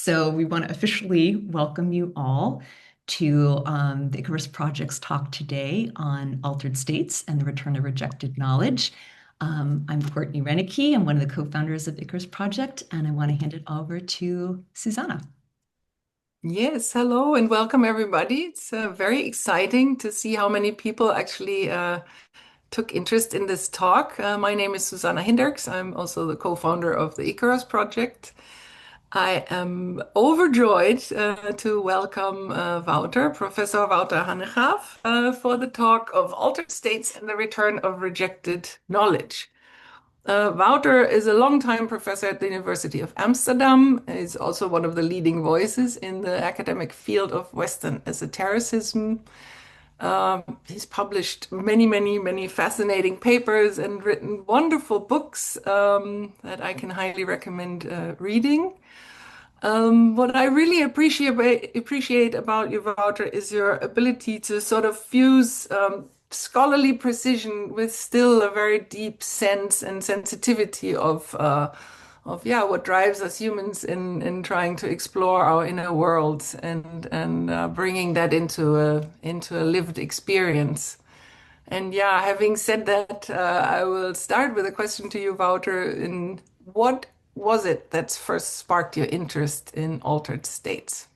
So we want to officially welcome you all to the Icarus Project's talk today on altered states and the return of rejected knowledge. I'm Courtney Renicky. I'm one of the co-founders of Icarus Project, and I want to hand it over to Susanna. Yes, hello and welcome everybody. It's very exciting to see how many people actually took interest in this talk. My name is Susanna Hinderks. I'm also the co-founder of the Icarus Project. I am overjoyed to welcome Professor Wouter Hanegraaff, for the talk of altered states and the return of rejected knowledge. Wouter is a longtime professor at the University of Amsterdam. He's also one of the leading voices in the academic field of Western esotericism. He's published many fascinating papers and written wonderful books that I can highly recommend reading. What I really appreciate about you, Wouter, is your ability to sort of fuse scholarly precision with still a very deep sense and sensitivity of what drives us humans in trying to explore our inner worlds and bringing that into a lived experience. And yeah, having said that, I will start with a question to you, Wouter. In what was it that first sparked your interest in altered states?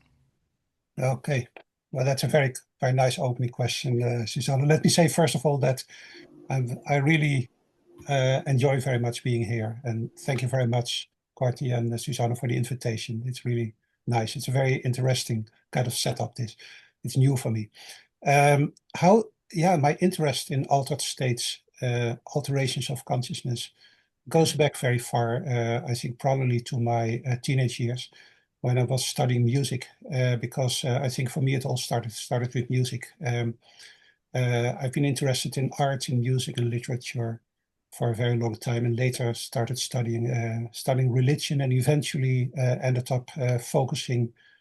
Okay, well, that's a very nice opening question, Susanna. Let me say first of all that I really enjoy very much being here, and thank you very much, Courtney and Susanna, for the invitation. It's really nice. It's a very interesting kind of setup. It's new for me. My interest in altered states, alterations of consciousness, goes back very far. I think probably to my teenage years, when I was studying music, because I think for me it all started with music. I've been interested in art, in music and literature for a very long time, and later started studying religion, and eventually ended up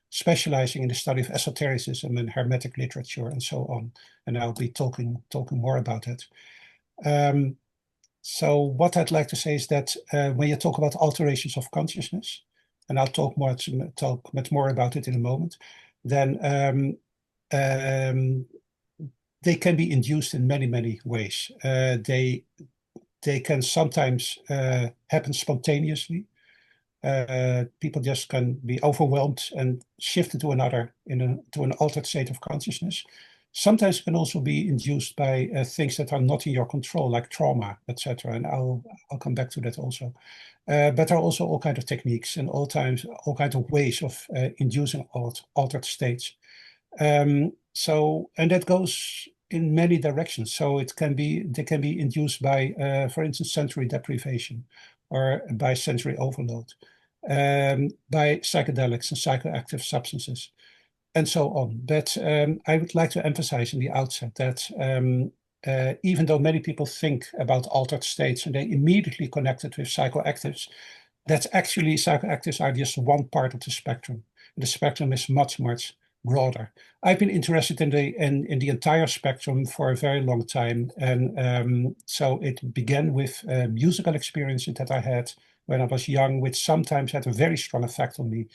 specializing in the study of esotericism and Hermetic literature and so on. And I'll be talking more about it. So what I'd like to say is that when you talk about alterations of consciousness, and I'll talk much more about it in a moment, then they can be induced in many ways. They can sometimes happen spontaneously. People just can be overwhelmed and shifted to an altered state of consciousness. Sometimes it can also be induced by things that are not in your control, like trauma, etc. And I'll come back to that also. But there are also all kinds of techniques and all kinds of ways of inducing altered states. And that goes in many directions. So they can be induced by, for instance, sensory deprivation or by sensory overload, by psychedelics and psychoactive substances, and so on. But I would like to emphasize in the outset that even though many people think about altered states and they immediately connect it with psychoactives, that's actually psychoactives are just one part of the spectrum. The spectrum is much broader. I've been interested in the entire spectrum for a very long time, and so it began with musical experiences that I had when I was young, which sometimes had a very strong effect on me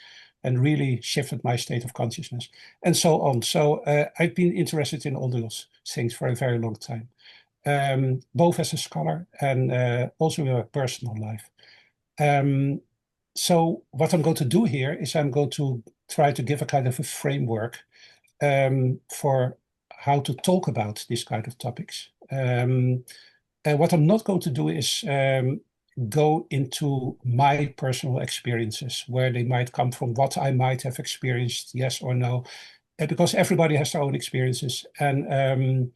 and really shifted my state of consciousness, and so on. So I've been interested in all those things for a very long time, both as a scholar and also in a personal life. So what I'm going to do here is I'm going to try to give a kind of a framework for how to talk about these kind of topics. And what I'm not going to do is go into my personal experiences, where they might come from, what I might have experienced, yes or no, because everybody has their own experiences. And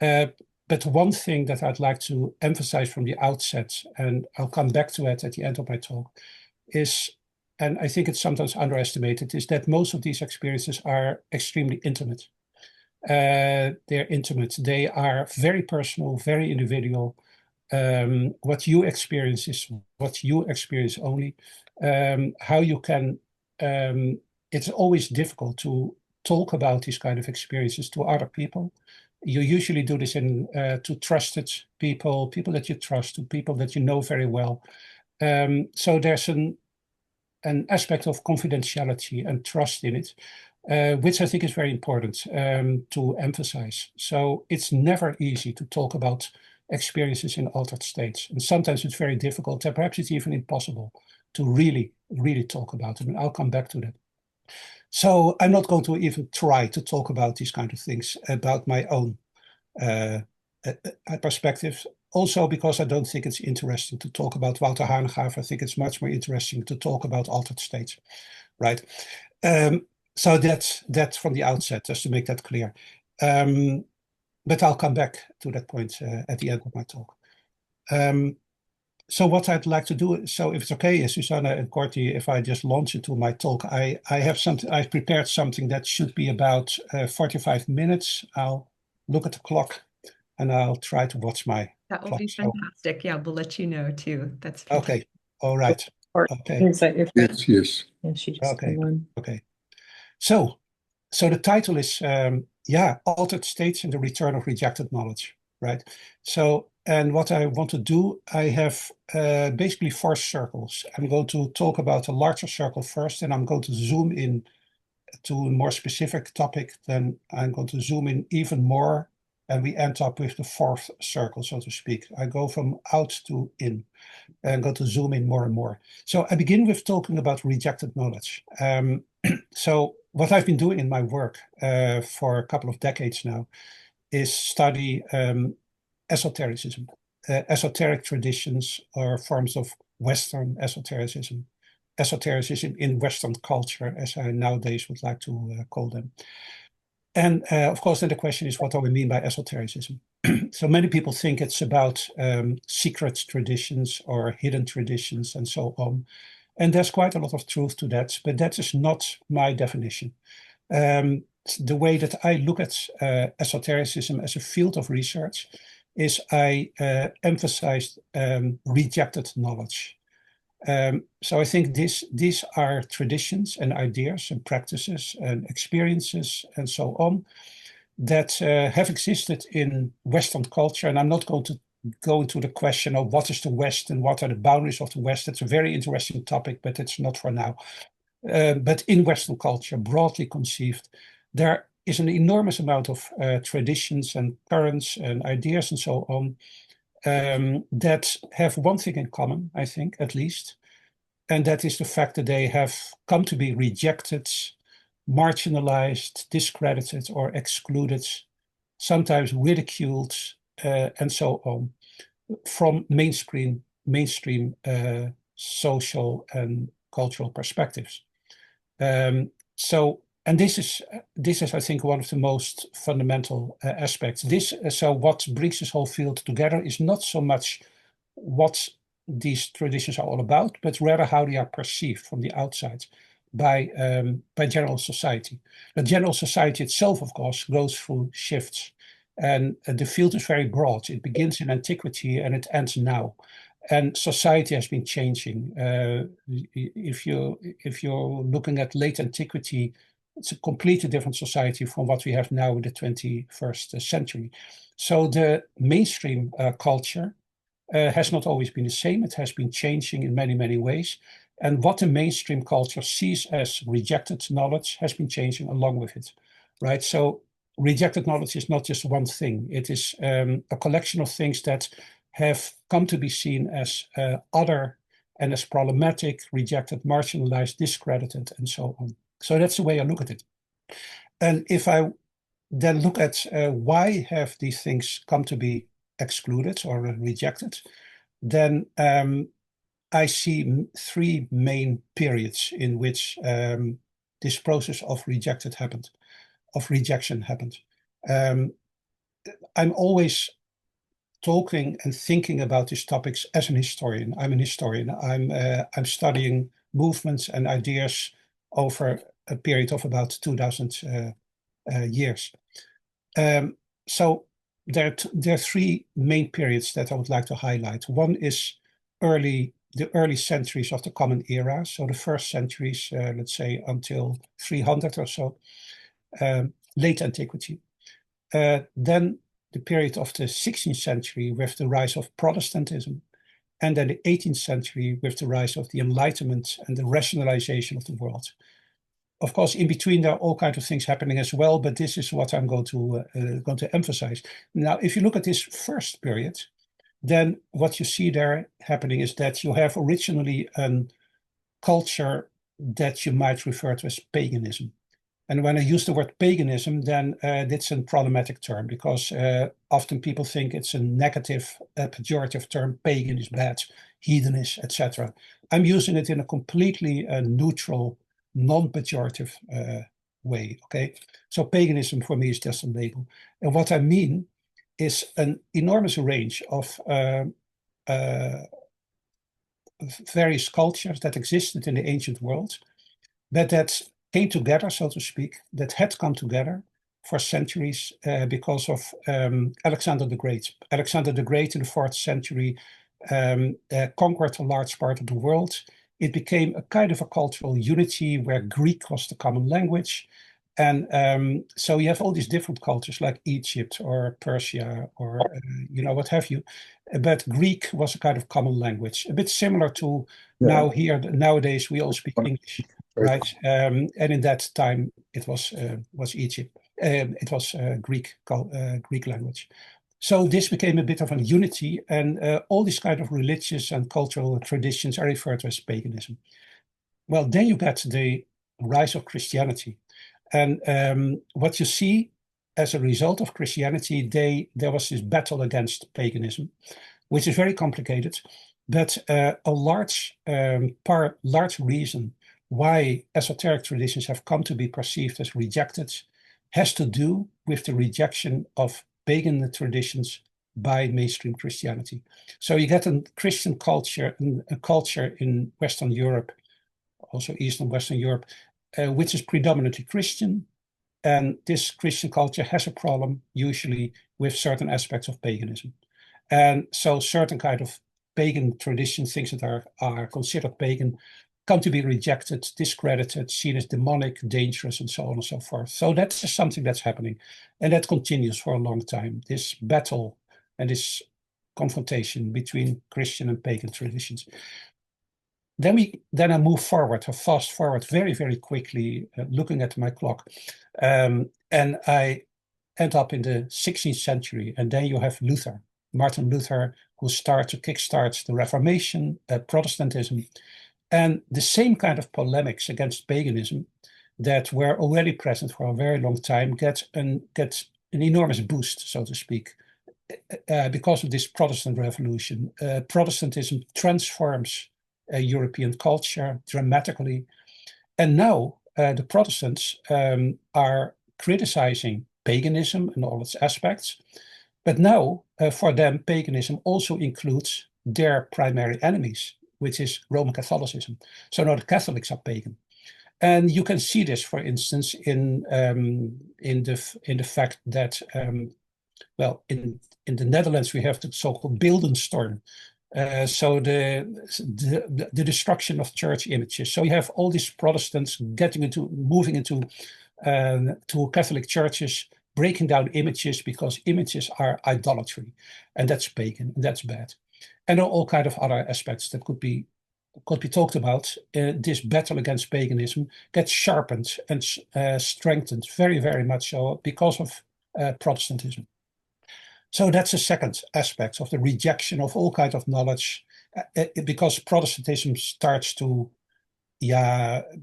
but one thing that I'd like to emphasize from the outset, and I'll come back to it at the end of my talk, is, and I think it's sometimes underestimated, is that most of these experiences are extremely intimate. They're intimate. They are very personal, very individual. What you experience is what you experience only. How you can, it's always difficult to talk about these kind of experiences to other people. You usually do this to trusted people that you trust, to people that you know very well. So there's an aspect of confidentiality and trust in it, which I think is very important to emphasize. So it's never easy to talk about experiences in altered states. And sometimes it's very difficult, and perhaps it's even impossible to really, really talk about it. And I'll come back to that. So I'm not going to even try to talk about these kind of things, about my own perspective. Also because I don't think it's interesting to talk about Wouter Hanegraaff. I think it's much more interesting to talk about altered states, right? So that's from the outset, just to make that clear. But I'll come back to that point at the end of my talk. So what I'd like to do, so if it's okay, Susanna and Courtney, if I just launch into my talk, I have something, I've prepared something that should be about 45 minutes. I'll look at the clock and I'll try to watch my That will clock. be fantastic. Yeah, we'll let you know too. That's fantastic. Okay. All right. Okay. Yes, yes. Yeah, she just Okay. came on. Okay. So the title is, Altered States and the Return of Rejected Knowledge, right? So, and what I want to do, I have basically 4 circles. I'm going to talk about a larger circle first, and I'm going to zoom in to a more specific topic. Then I'm going to zoom in even more, and we end up with the 4th circle, so to speak. I go from out to in, and I'm going to zoom in more and more. So I begin with talking about rejected knowledge. So what I've been doing in my work for a couple of decades now is study esotericism, esoteric traditions or forms of Western esotericism, esotericism in Western culture, as I nowadays would like to call them. And of course, then the question is, what do we mean by esotericism? So many people think it's about secret traditions or hidden traditions and so on. And there's quite a lot of truth to that, but that is not my definition. The way that I look at esotericism as a field of research is I emphasized rejected knowledge. So I think these are traditions and ideas and practices and experiences and so on that have existed in Western culture. And I'm not going to go into the question of what is the West and what are the boundaries of the West. It's a very interesting topic, but it's not for now. But in Western culture, broadly conceived, there is an enormous amount of traditions and currents and ideas and so on that have one thing in common, I think, at least, and that is the fact that they have come to be rejected, marginalized, discredited, or excluded, sometimes ridiculed, and so on, from mainstream social and cultural perspectives. And this is, I think, one of the most fundamental aspects. So what brings this whole field together is not so much what these traditions are all about, but rather how they are perceived from the outside by general society. The general society itself, of course, goes through shifts, and the field is very broad. It begins in antiquity and it ends now. And society has been changing. If you're looking at late antiquity, it's a completely different society from what we have now in the 21st century. So the mainstream culture has not always been the same. It has been changing in many, many ways. And what the mainstream culture sees as rejected knowledge has been changing along with it, right? So rejected knowledge is not just one thing. It is a collection of things that have come to be seen as other and as problematic, rejected, marginalized, discredited, and so on. So that's the way I look at it. And if I then look at why have these things come to be excluded or rejected, then I see 3 main periods in which this process of rejection happened. I'm always talking and thinking about these topics as an historian. I'm an historian. I'm studying movements and ideas over a period of about 2,000 years. So there are 3 main periods that I would like to highlight. One is the early centuries of the Common Era, so the first centuries, let's say until 300 or so, late antiquity. Then the period of the 16th century with the rise of Protestantism, and then the 18th century with the rise of the Enlightenment and the rationalization of the world. Of course, in between there are all kinds of things happening as well, but this is what I'm going to emphasize. Now, if you look at this first period, then what you see there happening is that you have originally a culture that you might refer to as paganism. And when I use the word paganism, then it's a problematic term because often people think it's a negative, pejorative term. Pagan is bad, heathenish, etc. I'm using it in a completely neutral, non-pejorative way. Okay, so paganism for me is just a label, and what I mean is an enormous range of various cultures that existed in the ancient world, but that came together, so to speak, that had come together for centuries because of Alexander the Great. Alexander the Great in the 4th century conquered a large part of the world. It became a kind of a cultural unity where Greek was the common language. And so you have all these different cultures like Egypt or Persia or, what have you. But Greek was a kind of common language, a bit similar to nowadays we all speak English. Right, and in that time it was Egypt. It was Greek language. So this became a bit of a unity, and all these kind of religious and cultural traditions are referred to as paganism. Well, then you get the rise of Christianity, and what you see as a result of Christianity, there was this battle against paganism, which is very complicated, but a large reason why esoteric traditions have come to be perceived as rejected has to do with the rejection of pagan traditions by mainstream Christianity. So you get a Christian culture, a culture in Western Europe, also Eastern Western Europe, which is predominantly Christian. And this Christian culture has a problem usually with certain aspects of paganism. And so certain kind of pagan traditions, things that are considered pagan, come to be rejected, discredited, seen as demonic, dangerous, and so on and so forth. So that's just something that's happening. And that continues for a long time, this battle and this confrontation between Christian and pagan traditions. Then I move forward, or fast forward very, very quickly, looking at my clock. And I end up in the 16th century. And then you have Luther, Martin Luther, who kickstarts the Reformation, Protestantism. And the same kind of polemics against paganism that were already present for a very long time get an enormous boost, so to speak, because of this Protestant revolution. Protestantism transforms European culture dramatically. And now the Protestants are criticizing paganism and all its aspects. But now, for them, paganism also includes their primary enemies, which is Roman Catholicism. So now the Catholics are pagan, and you can see this, for instance, in the fact that in the Netherlands we have the so-called Beeldenstorm, so the destruction of church images. So you have all these Protestants moving into to Catholic churches, breaking down images because images are idolatry, and that's pagan, and that's bad. And there are all kinds of other aspects that could be talked about. This battle against paganism gets sharpened and strengthened very, very much so because of Protestantism. So that's a second aspect of the rejection of all kinds of knowledge, because Protestantism starts to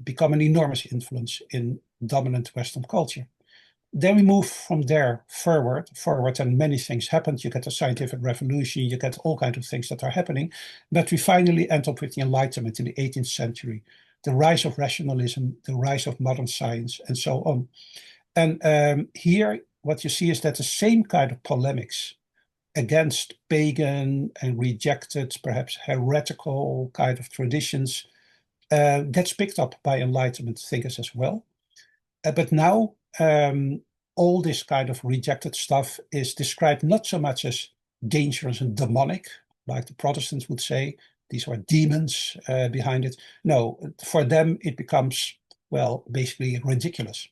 become an enormous influence in dominant Western culture. Then we move from there forward, and many things happened. You get the scientific revolution, you get all kinds of things that are happening, but we finally end up with the Enlightenment in the 18th century, the rise of rationalism, the rise of modern science, and so on. And here, what you see is that the same kind of polemics against pagan and rejected, perhaps heretical kind of traditions gets picked up by Enlightenment thinkers as well. But now, all this kind of rejected stuff is described not so much as dangerous and demonic, like the Protestants would say. These are demons behind it. No, for them it becomes, basically ridiculous.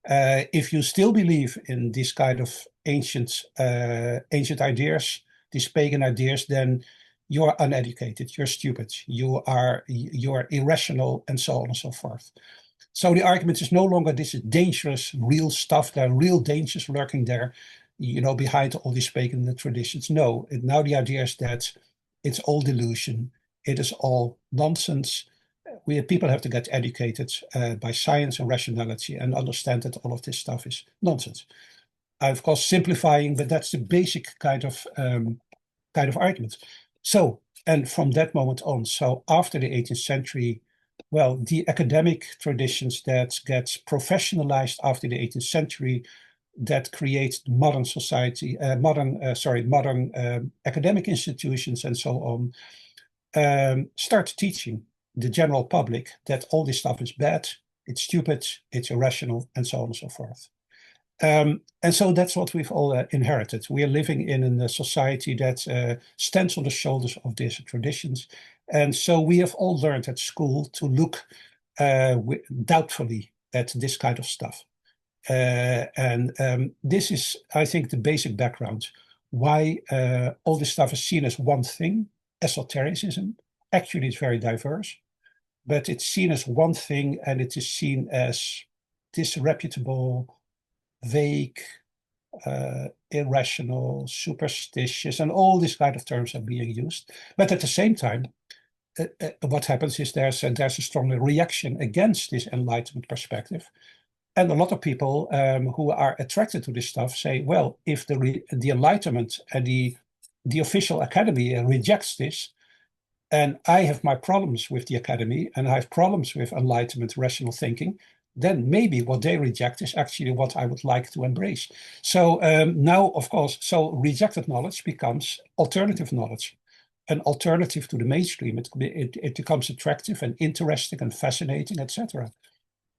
If you still believe in these kind of ancient ideas, these pagan ideas, then you're uneducated, you're stupid, you're irrational, and so on and so forth. So the argument is no longer this is dangerous, real stuff. There are real dangers lurking there, behind all these pagan traditions. No, now the idea is that it's all delusion. It is all nonsense. People have to get educated by science and rationality and understand that all of this stuff is nonsense. I'm, of course, simplifying, but that's the basic kind of argument. So, and from that moment on, so after the 18th century, well, the academic traditions that get professionalized after the 18th century, that create modern society, modern academic institutions and so on, start teaching the general public that all this stuff is bad, it's stupid, it's irrational, and so on and so forth. And so that's what we've all inherited. We are living in a society that stands on the shoulders of these traditions. And so we have all learned at school to look doubtfully at this kind of stuff. And this is, I think, the basic background why all this stuff is seen as one thing, esotericism. Actually, it's very diverse, but it's seen as one thing, and it is seen as disreputable, vague, irrational, superstitious, and all these kind of terms are being used. But at the same time, what happens is there's a strong reaction against this Enlightenment perspective. And a lot of people who are attracted to this stuff say, well, if the Enlightenment and the official academy rejects this, and I have my problems with the academy, and I have problems with Enlightenment rational thinking, then maybe what they reject is actually what I would like to embrace. So now, of course, so rejected knowledge becomes alternative knowledge, an alternative to the mainstream. It becomes attractive and interesting and fascinating, etc.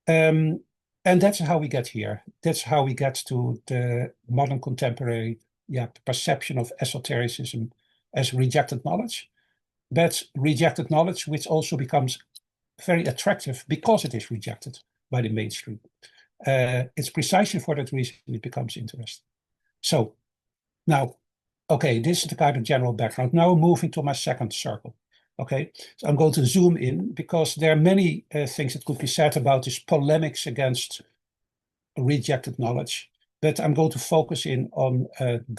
And that's how we get here. That's how we get to the modern contemporary perception of esotericism as rejected knowledge. But rejected knowledge, which also becomes very attractive because it is rejected by the mainstream. It's precisely for that reason it becomes interesting. So now, okay, this is the kind of general background. Now moving to my second circle. Okay, so I'm going to zoom in because there are many things that could be said about this polemics against rejected knowledge. But I'm going to focus in on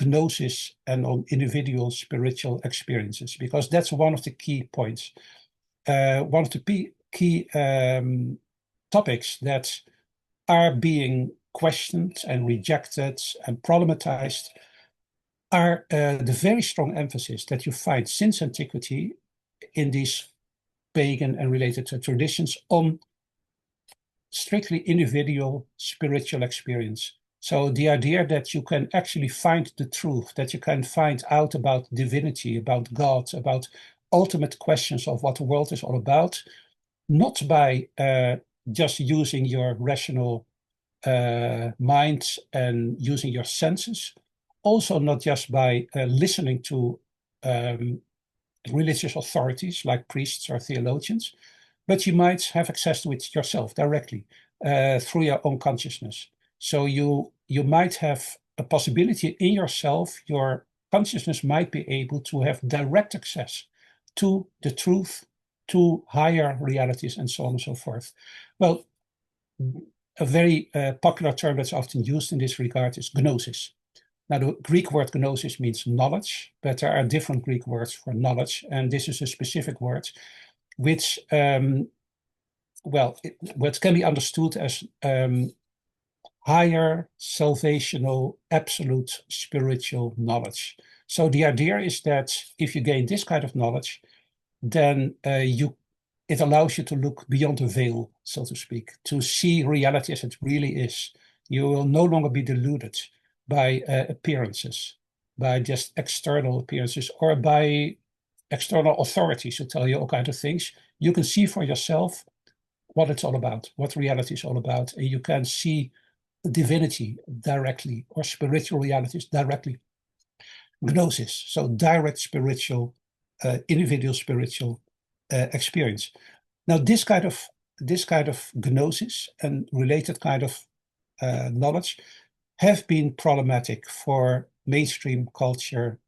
gnosis and on individual spiritual experiences, because that's one of the key points. One of the key topics that are being questioned and rejected and problematized are the very strong emphasis that you find since antiquity in these pagan and related traditions on strictly individual spiritual experience. So the idea that you can actually find the truth, that you can find out about divinity, about God, about ultimate questions of what the world is all about, not by just using your rational mind and using your senses, also not just by listening to religious authorities like priests or theologians, but you might have access to it yourself directly through your own consciousness. So you might have a possibility in yourself, your consciousness might be able to have direct access to the truth, to higher realities, and so on and so forth. Well, a very popular term that's often used in this regard is gnosis. Now, the Greek word gnosis means knowledge, but there are different Greek words for knowledge, and this is a specific word which, what can be understood as higher, salvational, absolute spiritual knowledge. So the idea is that if you gain this kind of knowledge, then it allows you to look beyond the veil, so to speak, to see reality as it really is. You will no longer be deluded by appearances, by just external appearances, or by external authorities who tell you all kinds of things. You can see for yourself what it's all about, what reality is all about, and you can see divinity directly or spiritual realities directly. Gnosis, so direct spiritual, individual spiritual experience. Now, this kind of gnosis and related kind of knowledge have been problematic for mainstream culture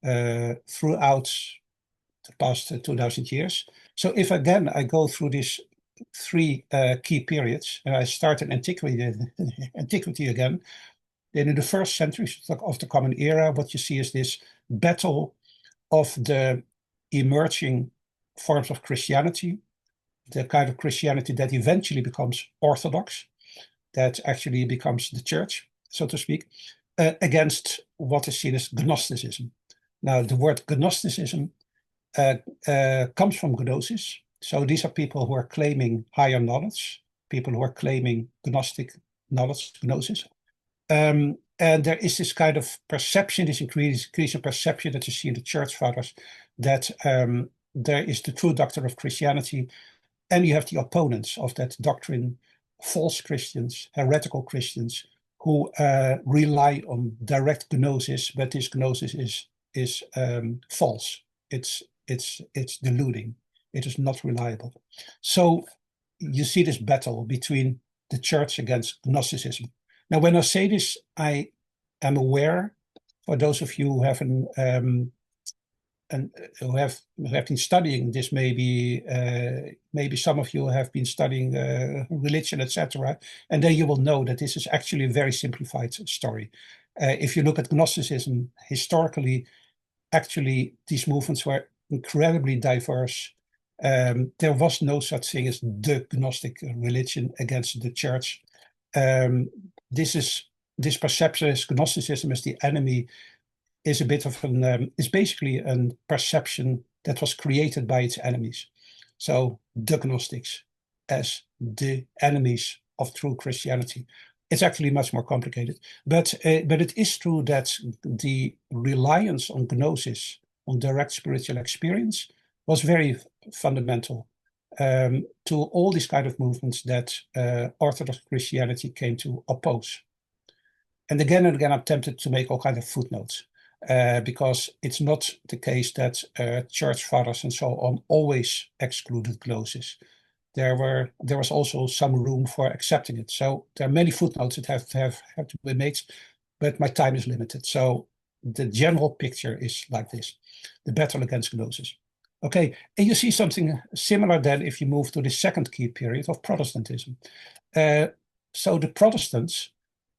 throughout the past 2000 years. So if again I go through these three key periods, and I start in antiquity again, then in the first centuries of the Common Era, what you see is this battle of the emerging forms of Christianity, the kind of Christianity that eventually becomes Orthodox, that actually becomes the church, so to speak, against what is seen as Gnosticism. Now, the word Gnosticism comes from Gnosis. So these are people who are claiming higher knowledge, people who are claiming Gnostic knowledge, Gnosis. And there is this kind of perception, this increasing perception that you see in the church fathers, that there is the true doctrine of Christianity, and you have the opponents of that doctrine, false Christians, heretical Christians, who rely on direct gnosis, but this gnosis is false. It's deluding. It is not reliable. So you see this battle between the church against Gnosticism. Now, when I say this, I am aware, for those of you who have who have been studying this, maybe some of you have been studying religion, etc., and then you will know that this is actually a very simplified story. If you look at Gnosticism historically, actually these movements were incredibly diverse. There was no such thing as the Gnostic religion against the church. This perception as Gnosticism as the enemy is a bit of is basically a perception that was created by its enemies. So the Gnostics as the enemies of true Christianity. It's actually much more complicated, but it is true that the reliance on gnosis, on direct spiritual experience, was very fundamental to all these kind of movements that Orthodox Christianity came to oppose. And again, I'm tempted to make all kinds of footnotes. Because it's not the case that church fathers and so on always excluded gnosis. There was also some room for accepting it. So there are many footnotes that have to be made, but my time is limited. So the general picture is like this: the battle against gnosis. Okay, and you see something similar then if you move to the second key period of Protestantism. So the Protestants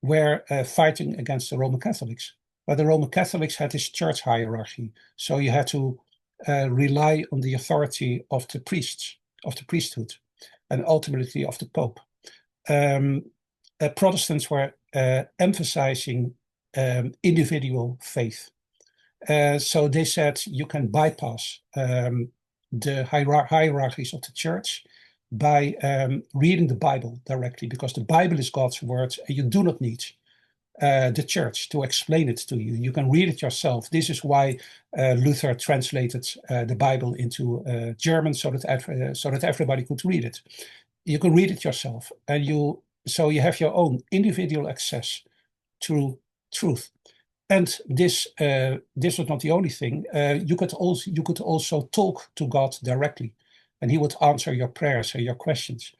were fighting against the Roman Catholics. But the Roman Catholics had this church hierarchy. So you had to rely on the authority of the priests, of the priesthood, and ultimately of the Pope. Protestants were emphasizing individual faith. So they said you can bypass the hierarchies of the church by reading the Bible directly, because the Bible is God's word, and you do not need the church to explain it to you. You can read it yourself. This is why Luther translated the Bible into German so that everybody could read it. You can read it yourself, and you have your own individual access to truth. And this was not the only thing. You could also talk to God directly, and He would answer your prayers and your questions.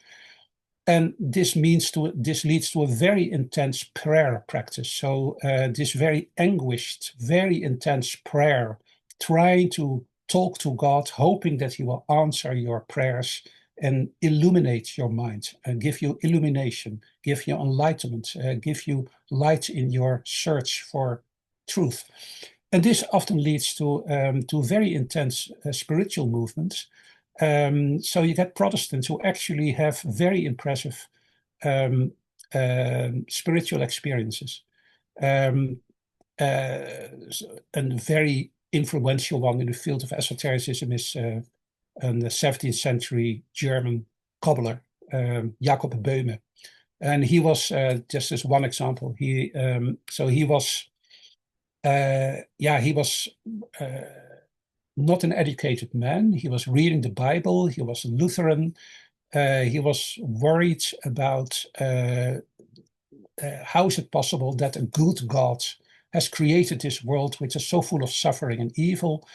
And this leads to a very intense prayer practice. So this very anguished, very intense prayer, trying to talk to God, hoping that He will answer your prayers and illuminate your mind, and give you illumination, give you enlightenment, give you light in your search for truth. And this often leads to very intense spiritual movements. So you get Protestants who actually have very impressive spiritual experiences. And a very influential one in the field of esotericism is a 17th century German cobbler, Jacob Böhme. And he was, just as one example, he was not an educated man. He was reading the Bible. He was a Lutheran. He was worried about how is it possible that a good God has created this world which is so full of suffering and evil.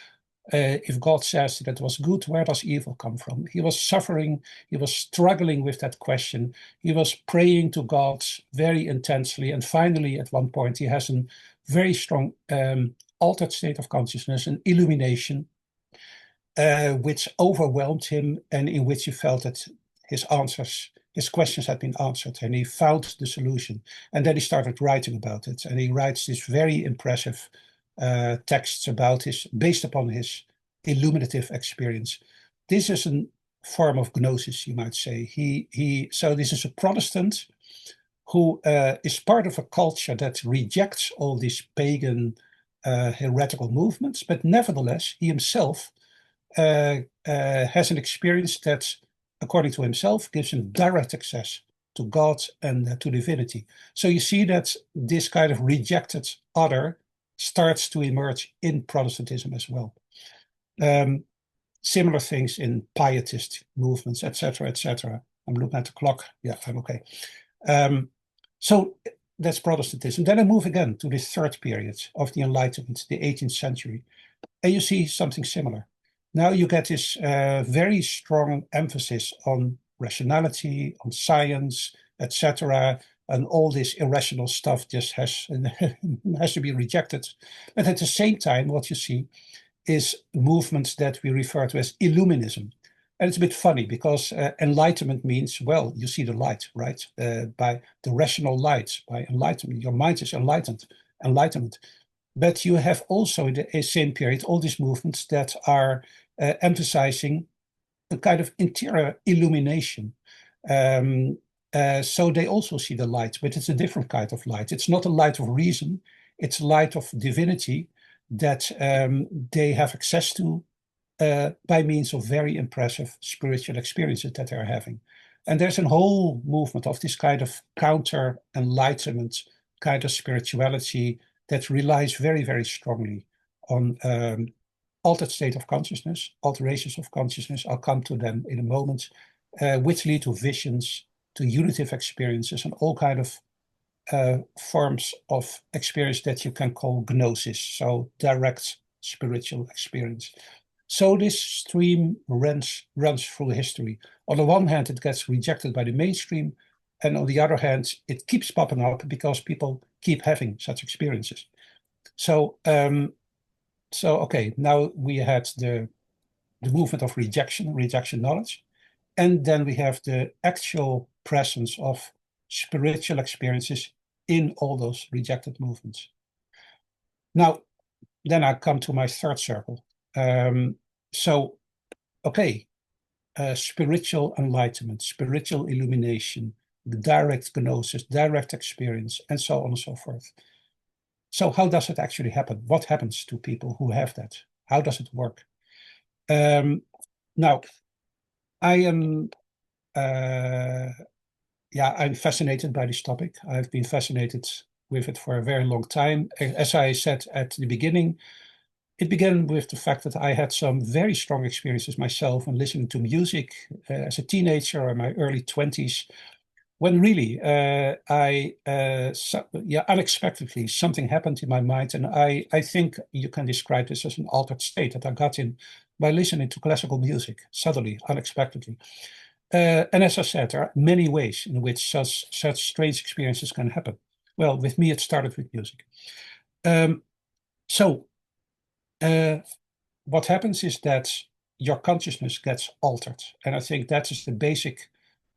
If God says that it was good, where does evil come from? He was suffering. He was struggling with that question. He was praying to God very intensely. And finally, at one point, he has a very strong altered state of consciousness, an illumination. which overwhelmed him and in which he felt that his questions had been answered, and he found the solution. And then he started writing about it, and he writes these very impressive texts based upon his illuminative experience. This is a form of gnosis, you might say. So this is a Protestant who is part of a culture that rejects all these pagan heretical movements, but nevertheless, he himself has an experience that, according to himself, gives him direct access to God and to divinity. So you see that this kind of rejected other starts to emerge in Protestantism as well. Similar things in pietist movements, etc., etc. I'm looking at the clock. Yeah, I'm okay. So that's Protestantism. Then I move again to this third period of the Enlightenment, the 18th century, and you see something similar. Now you get this very strong emphasis on rationality, on science, etc., and all this irrational stuff just has to be rejected. But at the same time, what you see is movements that we refer to as Illuminism. And it's a bit funny because enlightenment means, well, you see the light, right? By the rational light, by enlightenment, your mind is enlightenment. But you have also in the same period all these movements that are emphasizing a kind of interior illumination. So they also see the light, but it's a different kind of light. It's not a light of reason, it's a light of divinity that they have access to by means of very impressive spiritual experiences that they're having. And there's a whole movement of this kind of counter-enlightenment kind of spirituality that relies very, very strongly on altered state of consciousness, alterations of consciousness. I'll come to them in a moment, which lead to visions, to unitive experiences, and all kind of forms of experience that you can call gnosis, so direct spiritual experience. So this stream runs through history. On the one hand, it gets rejected by the mainstream, and on the other hand, it keeps popping up because people keep having such experiences. So, okay, now we had the movement of rejection knowledge, and then we have the actual presence of spiritual experiences in all those rejected movements. Now, then I come to my third circle. So, okay, spiritual enlightenment, spiritual illumination, direct gnosis, direct experience, and so on and so forth. So how does it actually happen? What happens to people who have that? How does it work? Now, I am, I'm fascinated by this topic. I've been fascinated with it for a very long time. As I said at the beginning, it began with the fact that I had some very strong experiences myself when listening to music as a teenager or in my early 20s, when really unexpectedly something happened in my mind. And I think you can describe this as an altered state that I got in by listening to classical music, suddenly, unexpectedly. And as I said, there are many ways in which such strange experiences can happen. Well, with me, it started with music. What happens is that your consciousness gets altered. And I think that is the basic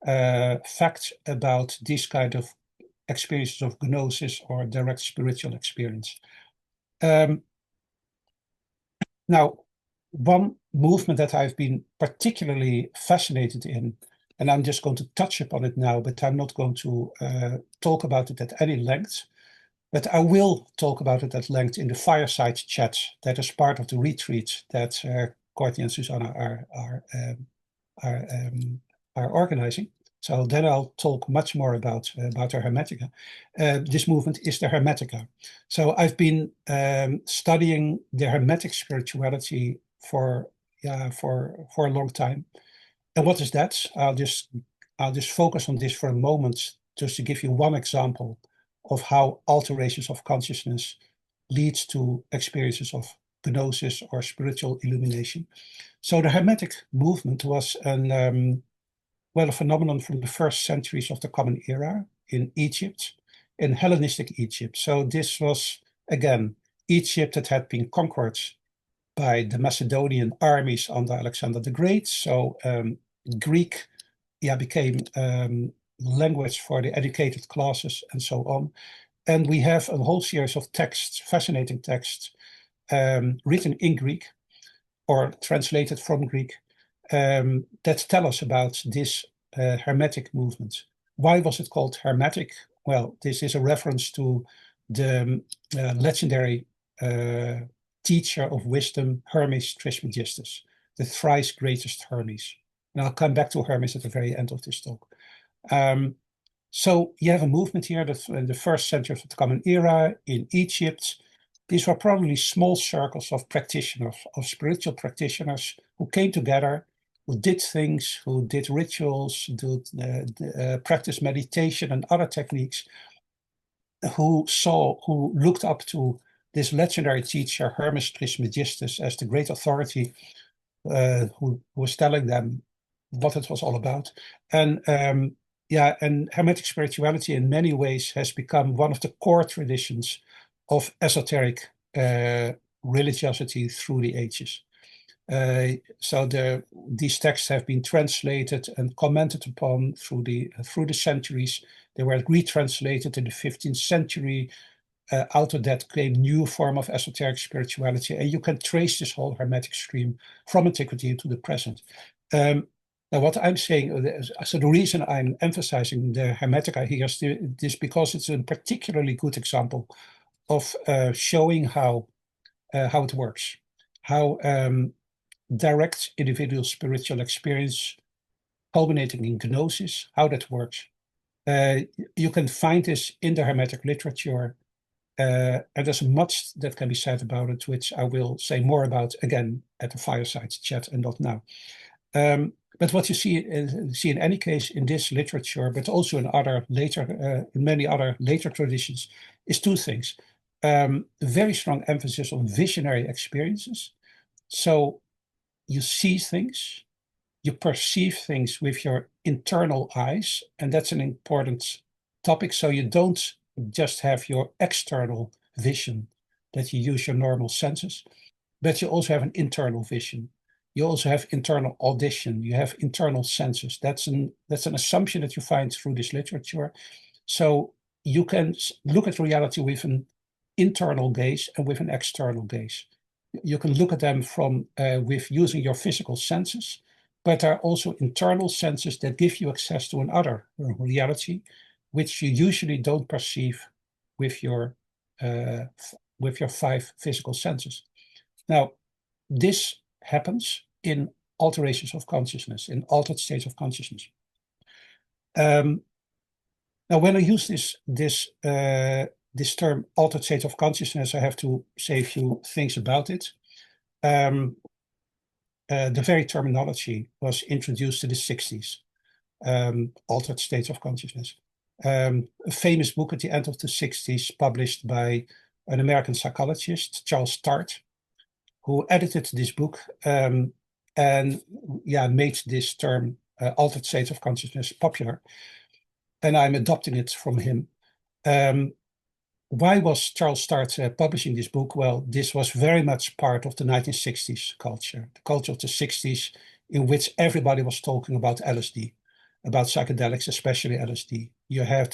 fact about these kind of experiences of gnosis or direct spiritual experience. Now, one movement that I've been particularly fascinated in, and I'm just going to touch upon it now, but I'm not going to talk about it at any length, but I will talk about it at length in the fireside chat that is part of the retreat that Courtney and Susanna are organizing. So then I'll talk much more about the Hermetica. This movement is the Hermetica. So I've been studying the Hermetic spirituality for a long time. And what is that? I'll just focus on this for a moment, just to give you one example of how alterations of consciousness leads to experiences of gnosis or spiritual illumination. So the Hermetic movement was a phenomenon from the first centuries of the Common Era in Egypt, in Hellenistic Egypt. So this was, again, Egypt that had been conquered by the Macedonian armies under Alexander the Great. So Greek became language for the educated classes and so on. And we have a whole series of texts, fascinating texts, written in Greek or translated from Greek, that tell us about this Hermetic movement. Why was it called Hermetic? Well, this is a reference to the legendary teacher of wisdom, Hermes Trismegistus, the thrice greatest Hermes. And I'll come back to Hermes at the very end of this talk. So you have a movement here that in the first century of the Common Era in Egypt, these were probably small circles of practitioners, of spiritual practitioners who came together, who did things, who did rituals, practiced meditation and other techniques, who looked up to this legendary teacher, Hermes Trismegistus, as the great authority who was telling them what it was all about. And Hermetic spirituality in many ways has become one of the core traditions of esoteric religiosity through the ages. So these texts have been translated and commented upon through the centuries. They were retranslated in the 15th century. Out of that came new form of esoteric spirituality, and you can trace this whole Hermetic stream from antiquity to the present. Now, what I'm saying, so the reason I'm emphasizing the Hermetic here is this because it's a particularly good example of showing how it works, how direct individual spiritual experience culminating in gnosis, how that works. You can find this in the Hermetic literature, and there's much that can be said about it, which I will say more about again at the fireside chat and not now. But what you see in any case in this literature, but also in many other later traditions, is two things. Very strong emphasis on visionary experiences. So you see things, you perceive things with your internal eyes, and that's an important topic. So you don't just have your external vision that you use your normal senses, but you also have an internal vision. You also have internal audition. You have internal senses. That's an assumption that you find through this literature. So you can look at reality with an internal gaze and with an external gaze. You can look at them with using your physical senses, but there are also internal senses that give you access to another reality, which you usually don't perceive with your 5 physical senses. Now, this happens in alterations of consciousness, in altered states of consciousness. Now, when I use this term altered state of consciousness, I have to say a few things about it. The very terminology was introduced in the 60s, altered states of consciousness. A famous book at the end of the 60s published by an American psychologist, Charles Tart, who edited this book and made this term altered state of consciousness popular. And I'm adopting it from him. Why was Charles Tart publishing this book? Well, this was very much part of the 1960s culture, the culture of the 60s, in which everybody was talking about LSD, about psychedelics, especially LSD.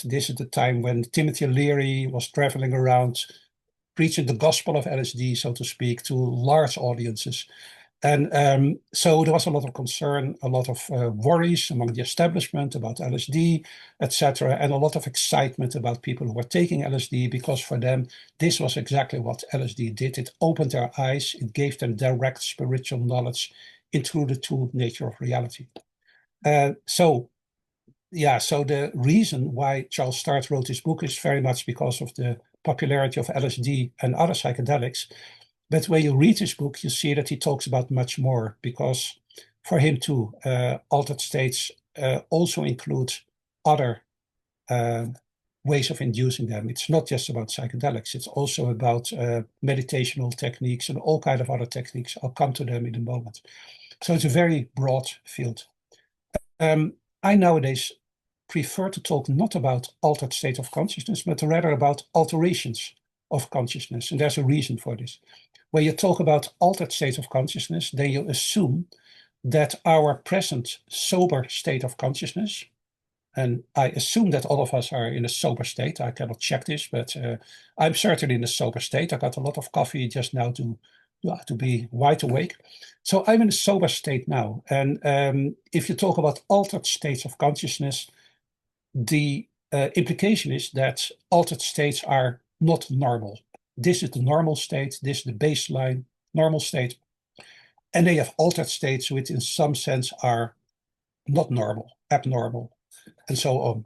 This is the time when Timothy Leary was traveling around preaching the gospel of LSD, so to speak, to large audiences. And so there was a lot of concern, a lot of worries among the establishment about LSD, etc., and a lot of excitement about people who were taking LSD, because for them, this was exactly what LSD did. It opened their eyes, it gave them direct spiritual knowledge into the true nature of reality. So the reason why Charles Tart wrote this book is very much because of the popularity of LSD and other psychedelics. But when you read this book, you see that he talks about much more, because for him too, altered states also include other ways of inducing them. It's not just about psychedelics. It's also about meditational techniques and all kinds of other techniques. I'll come to them in a moment. So it's a very broad field. I nowadays prefer to talk not about altered state of consciousness, but rather about alterations of consciousness. And there's a reason for this. when you talk about altered state of consciousness, then you assume that our present sober state of consciousness, and I assume that all of us are in a sober state. I cannot check this, but I'm certainly in a sober state. I got a lot of coffee just now to be wide awake. So I'm in a sober state now. And if you talk about altered states of consciousness, the implication is that altered states are not normal. This is the normal state. This is the baseline normal state. And they have altered states which in some sense are not normal, abnormal, and so on.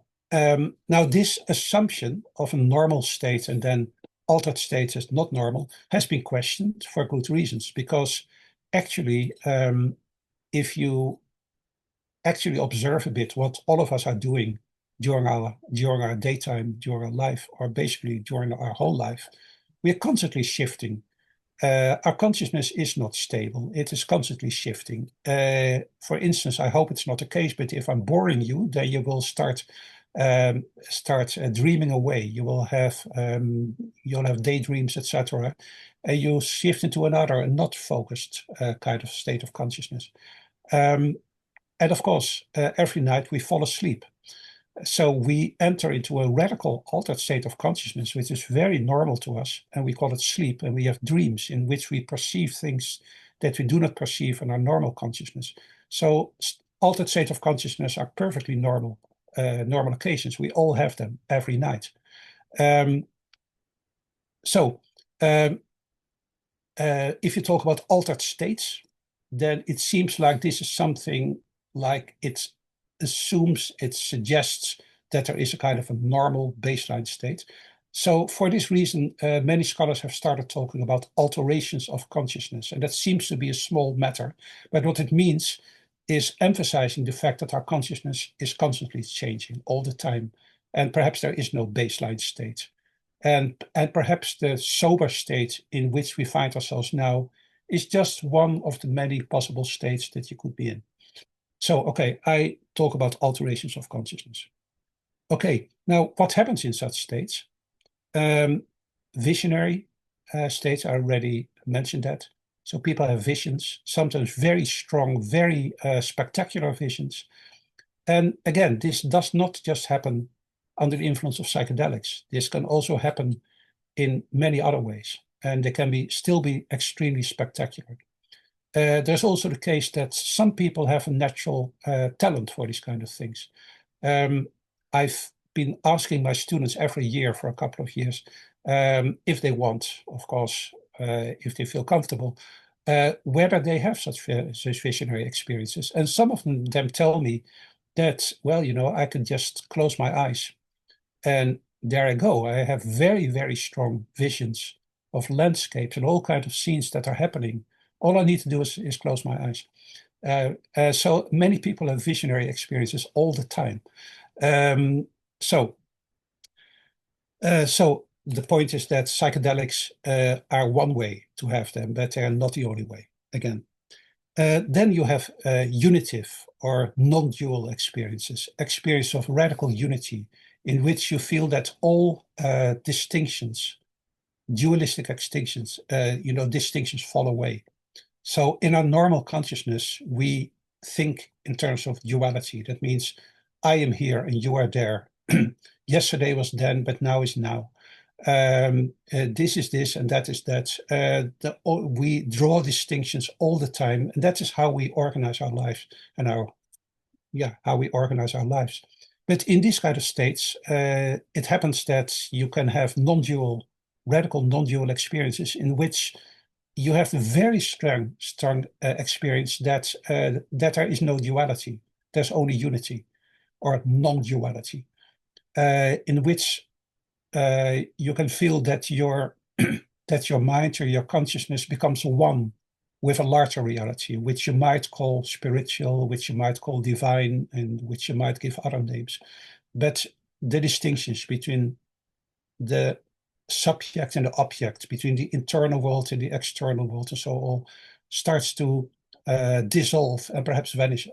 Now, this assumption of a normal state and then altered states as not normal has been questioned for good reasons, because actually, if you actually observe a bit what all of us are doing during our daytime, during our life, or basically during our whole life, we are constantly shifting. Our consciousness is not stable. It is constantly shifting. For instance, I hope it's not the case, but if I'm boring you, then you will start dreaming away. You'll have daydreams, etc., and you shift into another not focused kind of state of consciousness. And of course, every night we fall asleep. So we enter into a radical altered state of consciousness, which is very normal to us, and we call it sleep. And we have dreams in which we perceive things that we do not perceive in our normal consciousness. So altered states of consciousness are perfectly normal occasions. We all have them every night. If you talk about altered states, then it seems like this is something like it suggests that there is a kind of a normal baseline state. So for this reason, many scholars have started talking about alterations of consciousness, and that seems to be a small matter. But what it means is emphasizing the fact that our consciousness is constantly changing all the time, and perhaps there is no baseline state. And perhaps the sober state in which we find ourselves now is just one of the many possible states that you could be in. So, okay, I talk about alterations of consciousness. Okay, now what happens in such states? Visionary states, I already mentioned that. So people have visions, sometimes very strong, very spectacular visions. And again, this does not just happen under the influence of psychedelics. This can also happen in many other ways, and they can still be extremely spectacular. There's also the case that some people have a natural talent for these kind of things. I've been asking my students every year for a couple of years, if they want, of course, if they feel comfortable, whether they have such visionary experiences. And some of them tell me that, well, I can just close my eyes and there I go. I have very, very strong visions of landscapes and all kinds of scenes that are happening. All I need to do is close my eyes. So many people have visionary experiences all the time. So the point is that psychedelics are one way to have them, but they are not the only way, again. Then you have unitive or non-dual experiences, experience of radical unity, in which you feel that all distinctions, dualistic distinctions fall away. So in our normal consciousness, we think in terms of duality. That means I am here and you are there. Yesterday was then, but now is now. This is this and that is that. We draw distinctions all the time, and that is how we organize our lives and how we organize our lives. But in these kind of states, it happens that you can have radical non-dual experiences in which you have a very strong experience that there is no duality. There's only unity or non-duality, in which you can feel that your mind or your consciousness becomes one with a larger reality, which you might call spiritual, which you might call divine, and which you might give other names. But the distinctions between the subject and the object, between the internal world and the external world and so on, starts to dissolve and perhaps vanish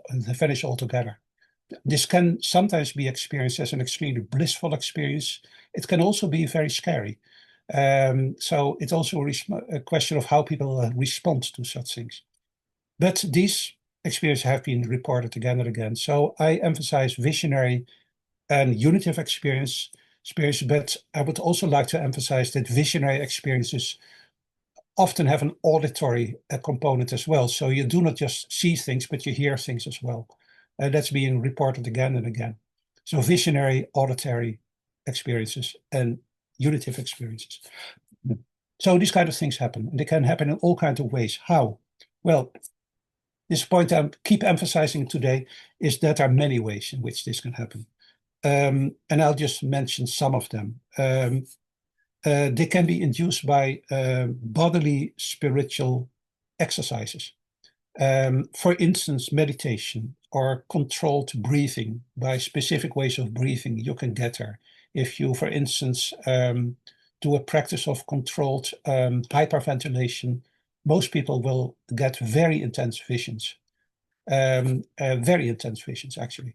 altogether. This can sometimes be experienced as an extremely blissful experience. It can also be very scary. So it's also a question of how people respond to such things. But these experiences have been reported again and again. So I emphasize visionary and unitive experience, but I would also like to emphasize that visionary experiences often have an auditory component as well. So you do not just see things, but you hear things as well. That's being reported again and again. So visionary, auditory experiences and unitive experiences. So these kind of things happen, and they can happen in all kinds of ways. How? Well, this point I keep emphasizing today is that there are many ways in which this can happen. And I'll just mention some of them. They can be induced by bodily spiritual exercises. For instance, meditation or controlled breathing. By specific ways of breathing, you can get there. If you, for instance, do a practice of controlled hyperventilation, most people will get very intense visions. Very intense visions, actually.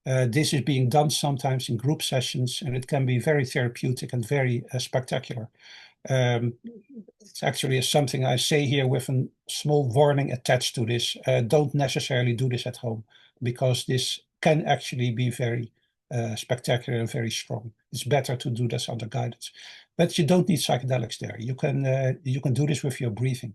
This is being done sometimes in group sessions, and it can be very therapeutic and very spectacular. It's actually something I say here with a small warning attached to this. Don't necessarily do this at home, because this can actually be very spectacular and very strong. It's better to do this under guidance. But you don't need psychedelics there. You can do this with your breathing.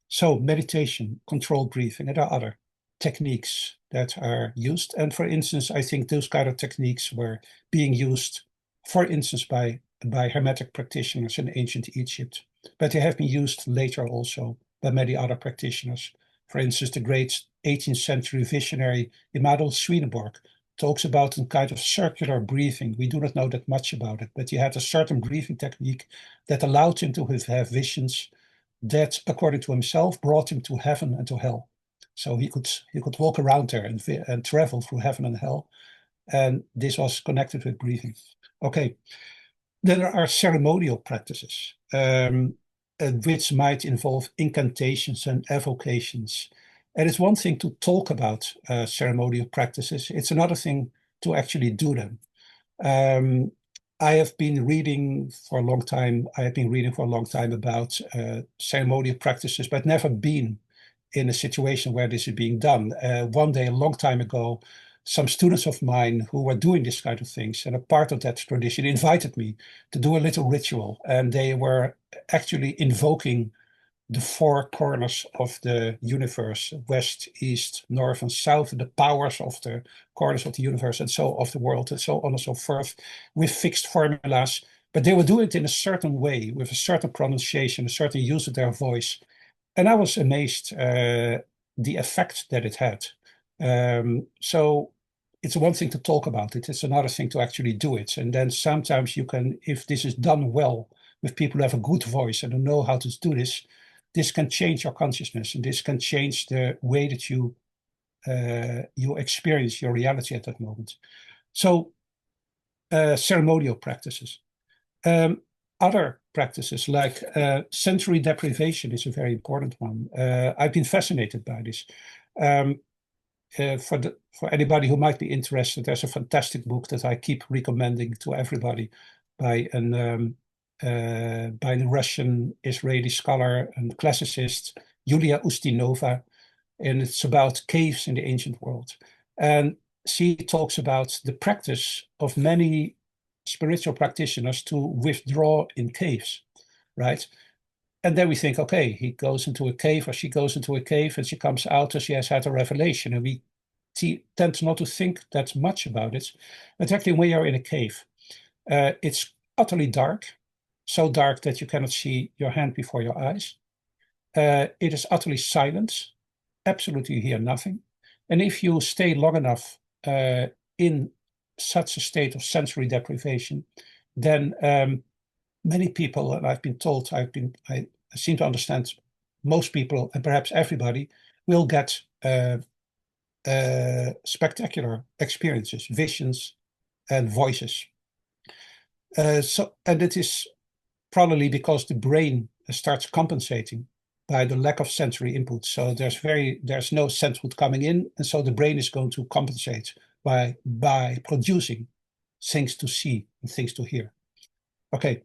So meditation, controlled breathing, and there are other techniques that are used. And for instance, I think those kind of techniques were being used, for instance, by Hermetic practitioners in ancient Egypt, but they have been used later also by many other practitioners. For instance, the great 18th century visionary Emanuel Swedenborg talks about a kind of circular breathing. We do not know that much about it, but he had a certain breathing technique that allowed him to have visions that, according to himself, brought him to heaven and to hell. So he could walk around there and travel through heaven and hell. And this was connected with breathing. Okay. Then there are ceremonial practices, which might involve incantations and evocations. And it's one thing to talk about ceremonial practices. It's another thing to actually do them. I have been reading for a long time. About ceremonial practices, but never been in a situation where this is being done. One day, a long time ago, some students of mine who were doing this kind of things, and a part of that tradition, invited me to do a little ritual. And they were actually invoking the four corners of the universe: west, east, north, and south, the powers of the corners of the universe, and so of the world, and so on and so forth, with fixed formulas. But they were doing it in a certain way, with a certain pronunciation, a certain use of their voice. And I was amazed the effect that it had. So it's one thing to talk about it. It's another thing to actually do it. And then sometimes you can, if this is done well with people who have a good voice and who know how to do this, this can change your consciousness, and this can change the way that you experience your reality at that moment. So ceremonial practices. Other practices like sensory deprivation is a very important one. I've been fascinated by this. For anybody who might be interested, there's a fantastic book that I keep recommending to everybody by a Russian Israeli scholar and classicist, Yulia Ustinova, and it's about caves in the ancient world. And she talks about the practice of many spiritual practitioners to withdraw in caves, right? And then we think, okay, he goes into a cave or she goes into a cave and she comes out as she has had a revelation. And we tend not to think that much about it. But actually, when you're in a cave, it's utterly dark, so dark that you cannot see your hand before your eyes. It is utterly silent. Absolutely you hear nothing. And if you stay long enough in such a state of sensory deprivation, then many people, and I've been told, I seem to understand most people, and perhaps everybody, will get spectacular experiences, visions, and voices. And it is probably because the brain starts compensating by the lack of sensory input. So there's no sense input coming in, and so the brain is going to compensate by producing things to see and things to hear. Okay.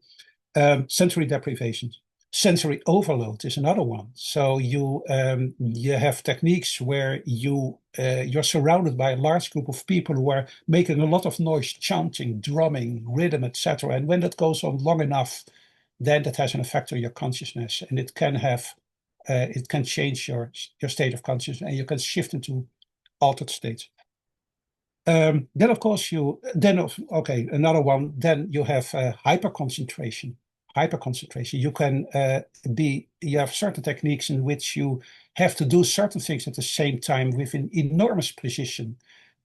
Sensory deprivation. Sensory overload is another one. So you have techniques where you're surrounded by a large group of people who are making a lot of noise, chanting, drumming, rhythm, etc. And when that goes on long enough, then that has an effect on your consciousness, and it can change your state of consciousness, and you can shift into altered states. Then of course another one. Then you have hyperconcentration. Hyperconcentration. You have certain techniques in which you have to do certain things at the same time with an enormous precision,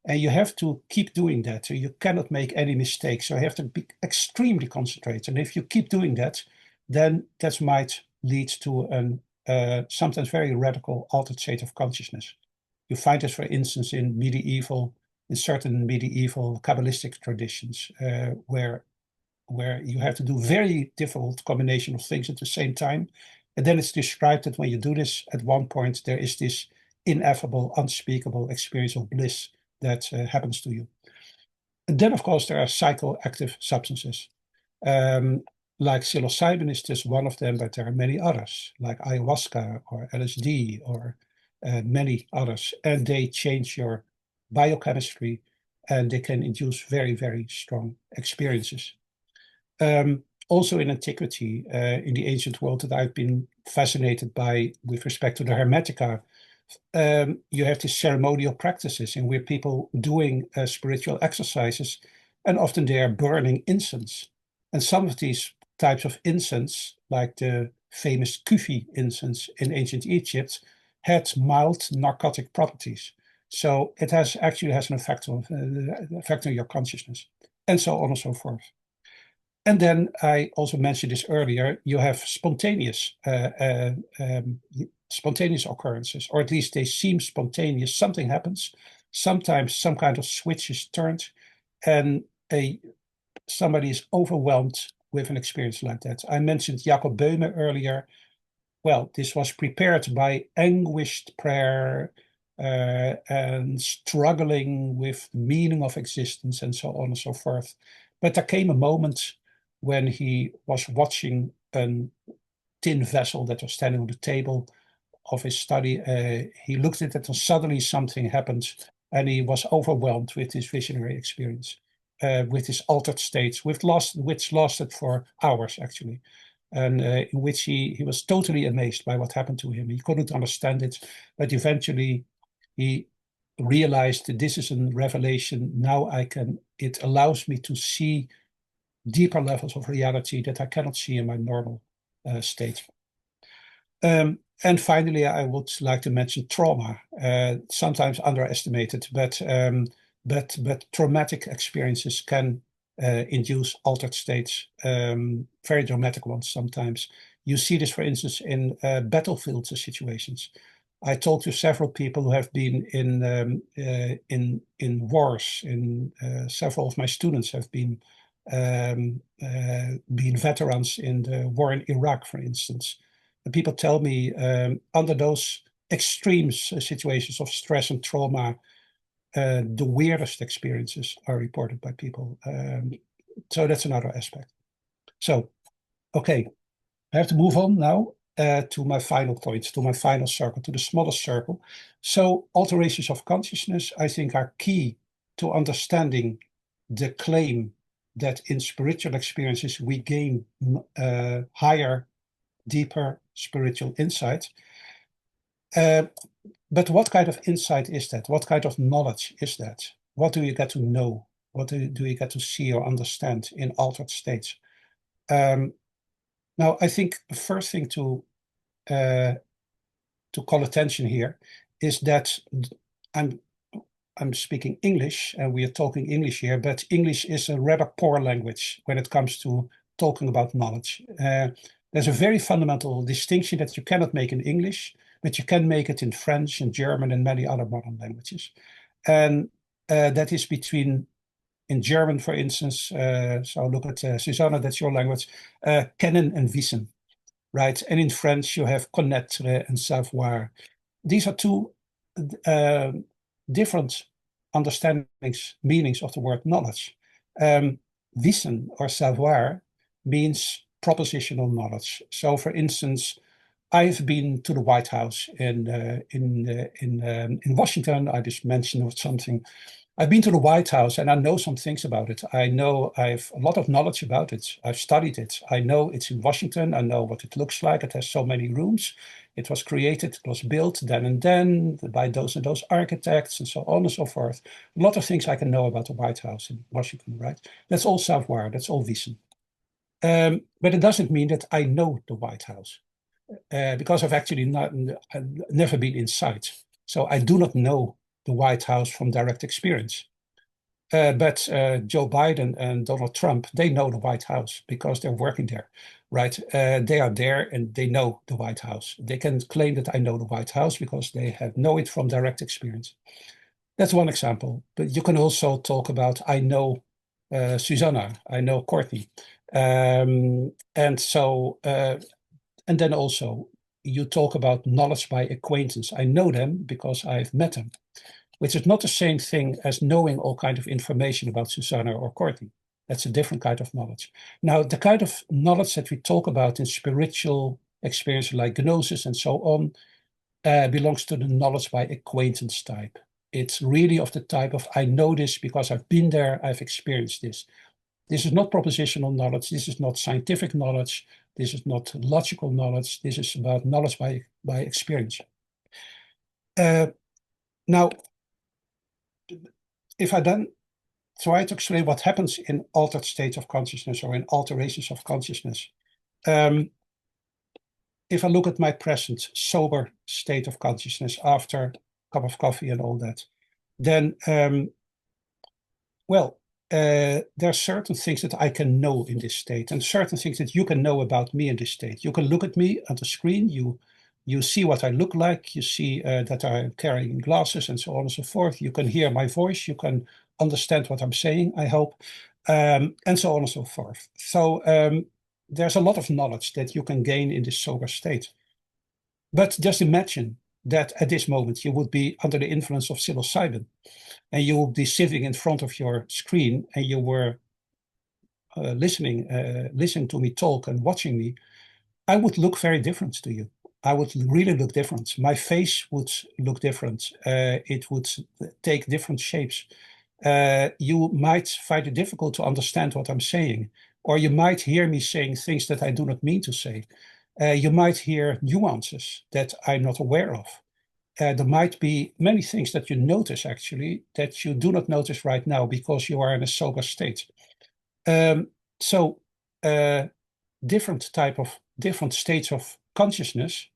and you have to keep doing that. So you cannot make any mistakes. So you have to be extremely concentrated. And if you keep doing that, then that might lead to an sometimes very radical altered state of consciousness. You find this, for instance, in certain medieval Kabbalistic traditions, where you have to do very difficult combination of things at the same time. And then it's described that when you do this, at one point, there is this ineffable, unspeakable experience of bliss that happens to you. And then, of course, there are psychoactive substances. Like psilocybin is just one of them, but there are many others, like ayahuasca or LSD or many others. And they change your biochemistry, and they can induce very, very strong experiences. Also in antiquity, in the ancient world that I've been fascinated by with respect to the Hermetica, you have these ceremonial practices in where people doing spiritual exercises, and often they are burning incense. And some of these types of incense, like the famous Kufi incense in ancient Egypt, had mild narcotic properties. So it actually has an effect on your consciousness, and so on and so forth. And then I also mentioned this earlier, you have spontaneous occurrences, or at least they seem spontaneous. Something happens. Sometimes some kind of switch is turned, and somebody is overwhelmed with an experience like that. I mentioned Jacob Böhme earlier. Well, this was prepared by anguished prayer and struggling with the meaning of existence and so on and so forth. But there came a moment when he was watching a tin vessel that was standing on the table of his study. He looked at it and suddenly something happened, and he was overwhelmed with this visionary experience, with his altered states, which lasted for hours actually, and in which he was totally amazed by what happened to him. He couldn't understand it, but eventually he realized that this is a revelation. Now it allows me to see deeper levels of reality that I cannot see in my normal state. And finally, I would like to mention trauma, sometimes underestimated, but traumatic experiences can induce altered states, very dramatic ones sometimes. You see this, for instance, in battlefield situations. I talked to several people who have been in wars. Several of my students have been veterans in the war in Iraq, for instance. And people tell me under those extreme situations of stress and trauma, the weirdest experiences are reported by people. So that's another aspect. So, okay, I have to move on now to my final points, to my final circle, to the smallest circle. So alterations of consciousness, I think, are key to understanding the claim that in spiritual experiences we gain higher, deeper spiritual insight. But what kind of insight is that? What kind of knowledge is that? What do you get to know? What do you get to see or understand in altered states? Now, I think the first thing to call attention here is that I'm speaking English, and we are talking English here, but English is a rather poor language when it comes to talking about knowledge. There's a very fundamental distinction that you cannot make in English, but you can make it in French and German and many other modern languages. And that is between, in German, for instance, so look at Susanna, that's your language, kennen and wissen, right? And in French, you have connaître and savoir. These are two different understandings, meanings of the word knowledge. Wissen or savoir means propositional knowledge. So, for instance, I've been to the White House in Washington. I just mentioned something. I've been to the White House and I know some things about it. I know I have a lot of knowledge about it. I've studied it. I know it's in Washington. I know what it looks like. It has so many rooms. It was created, it was built then and then by those and those architects and so on and so forth. A lot of things I can know about the White House in Washington, right? That's all savoir, that's all wissen. But it doesn't mean that I know the White House because I've actually never been inside. So I do not know the White House from direct experience. But Joe Biden and Donald Trump, they know the White House because they're working there, right? They are there and they know the White House. They can claim that I know the White House because they know it from direct experience. That's one example. But you can also talk about, I know Susanna, I know Courtney. And then also you talk about knowledge by acquaintance. I know them because I've met them, which is not the same thing as knowing all kind of information about Susanna or Courtney. That's a different kind of knowledge. Now, the kind of knowledge that we talk about in spiritual experience like gnosis and so on belongs to the knowledge by acquaintance type. It's really of the type of, I know this because I've been there, I've experienced this. This is not propositional knowledge. This is not scientific knowledge. This is not logical knowledge. This is about knowledge by experience. Now, if I then try to explain what happens in altered states of consciousness or in alterations of consciousness, if I look at my present sober state of consciousness after a cup of coffee and all that, then, there are certain things that I can know in this state and certain things that you can know about me in this state. You can look at me on the screen, you see what I look like, you see that I'm carrying glasses and so on and so forth. You can hear my voice, you can understand what I'm saying, I hope, and so on and so forth. So there's a lot of knowledge that you can gain in this sober state. But just imagine that at this moment you would be under the influence of psilocybin and you would be sitting in front of your screen and you were listening to me talk and watching me. I would look very different to you. I would really look different. My face would look different. It would take different shapes. You might find it difficult to understand what I'm saying, or you might hear me saying things that I do not mean to say. You might hear nuances that I'm not aware of. There might be many things that you notice actually that you do not notice right now because you are in a sober state. Different states of consciousness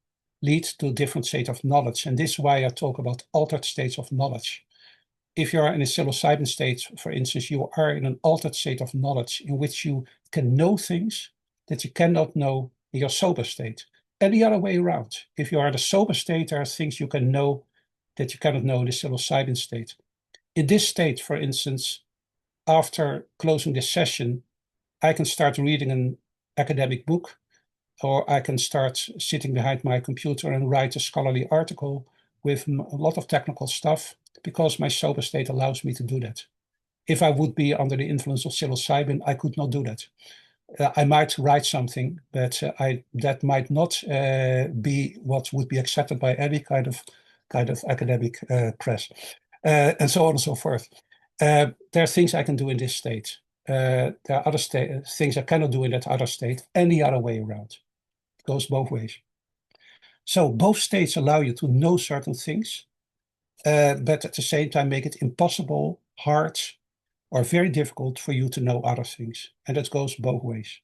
lead to different states of knowledge. And this is why I talk about altered states of knowledge. If you are in a psilocybin state, for instance, you are in an altered state of knowledge in which you can know things that you cannot know in your sober state. And the other way around. If you are in a sober state, there are things you can know that you cannot know in the psilocybin state. In this state, for instance, after closing this session, I can start reading an academic book, or I can start sitting behind my computer and write a scholarly article with a lot of technical stuff because my sober state allows me to do that. If I would be under the influence of psilocybin, I could not do that. I might write something, but that might not be what would be accepted by any kind of academic press, and so on and so forth. There are things I can do in this state. There are other things I cannot do in that other state, and the other way around. It goes both ways. So both states allow you to know certain things, but at the same time make it impossible, hard, or very difficult for you to know other things. And that goes both ways.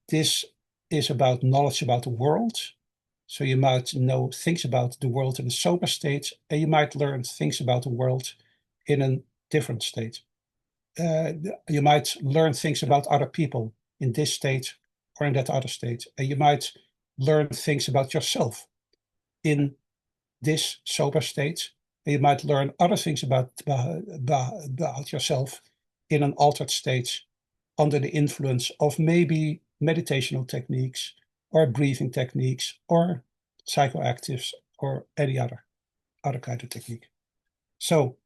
This is about knowledge about the world. So you might know things about the world in a sober state, and you might learn things about the world in a different state. You might learn things about other people in this state or in that other state. And you might learn things about yourself in this sober state. And you might learn other things about yourself in an altered state under the influence of maybe meditational techniques or breathing techniques or psychoactives or any other kind of technique. So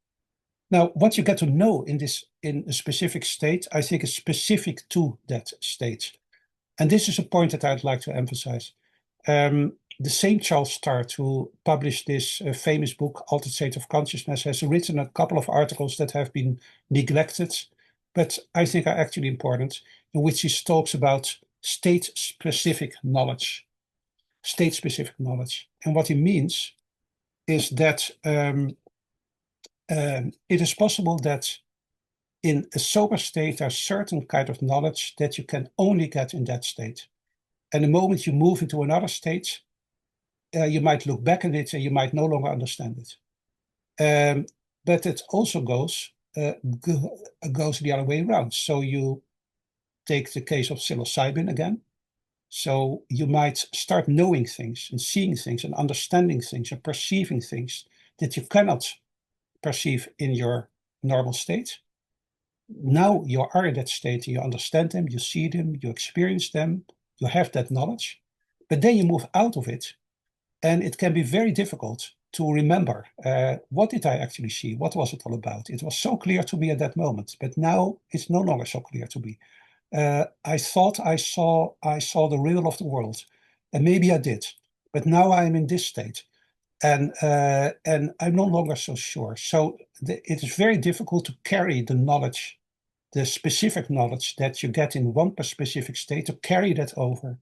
now what you get to know in a specific state, I think is specific to that state. And this is a point that I'd like to emphasize. The same Charles Sturt, who published this famous book, Altered State of Consciousness, has written a couple of articles that have been neglected, but I think are actually important, in which he talks about state-specific knowledge. State-specific knowledge. And what he means is that it is possible that in a sober state, there are certain kind of knowledge that you can only get in that state. And the moment you move into another state, you might look back at it and you might no longer understand it. But it also goes the other way around. So you take the case of psilocybin again. So you might start knowing things and seeing things and understanding things and perceiving things that you cannot perceive in your normal state. Now you are in that state, you understand them, you see them, you experience them, you have that knowledge, but then you move out of it, and it can be very difficult to remember, what did I actually see? What was it all about? It was so clear to me at that moment, but now it's no longer so clear to me. I thought I saw the riddle of the world, and maybe I did, but now I'm in this state, and I'm no longer so sure. So it is very difficult to carry the knowledge, the specific knowledge that you get in one specific state, to carry that over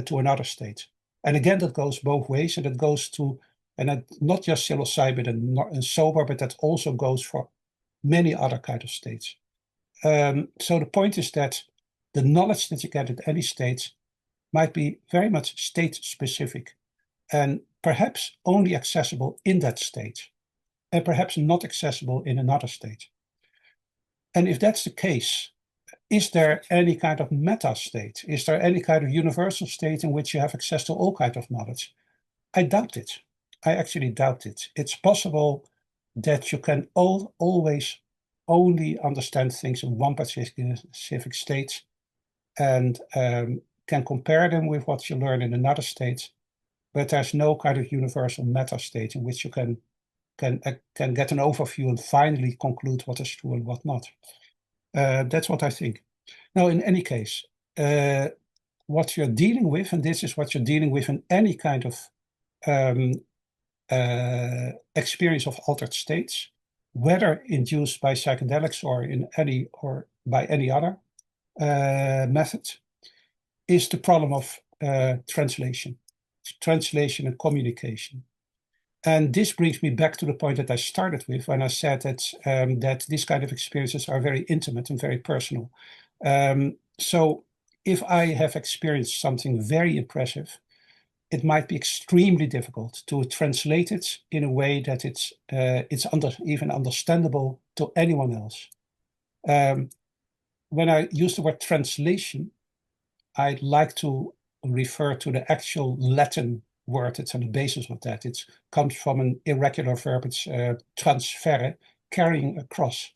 to another state. And again, that goes both ways, and it goes to, and not just psilocybin and sober, but that also goes for many other kind of states. So the point is that the knowledge that you get at any state might be very much state specific, and perhaps only accessible in that state, and perhaps not accessible in another state. And if that's the case, is there any kind of meta state? Is there any kind of universal state in which you have access to all kinds of knowledge? I doubt it. I actually doubt it. It's possible that you can always only understand things in one specific state, and can compare them with what you learn in another state, but there's no kind of universal meta state in which you can get an overview and finally conclude what is true and what not. That's what I think. Now, in any case, what you're dealing with, and this is what you're dealing with in any kind of experience of altered states, whether induced by psychedelics or by any other method, is the problem of translation and communication. And this brings me back to the point that I started with when I said that these kind of experiences are very intimate and very personal. So if I have experienced something very impressive, it might be extremely difficult to translate it in a way that it's even understandable to anyone else. When I use the word translation, I'd like to refer to the actual Latin word that's on the basis of that. It comes from an irregular verb. It's transferre, carrying across.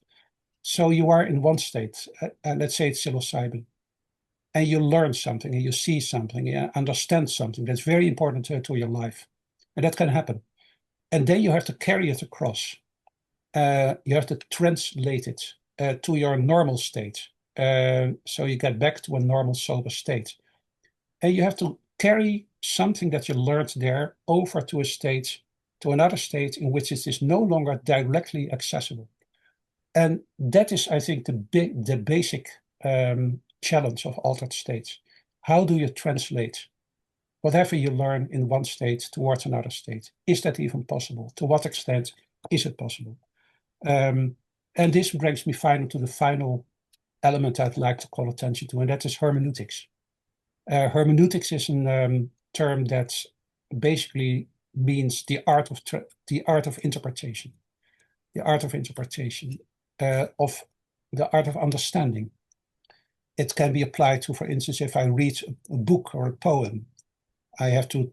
So you are in one state, let's say it's psilocybin, and you learn something, and you see something, and you understand something that's very important to your life. And that can happen. And then you have to carry it across. You have to translate it to your normal state. So you get back to a normal sober state. And you have to carry something that you learned there over to another state in which it is no longer directly accessible. And that is, I think, the basic challenge of altered states. How do you translate whatever you learn in one state towards another state? Is that even possible? To what extent is it possible? And this brings me finally to the final element I'd like to call attention to, and that is hermeneutics. Hermeneutics is a term that basically means the art of interpretation, the art of interpretation, of the art of understanding. It can be applied to, for instance, if I read a book or a poem, I have to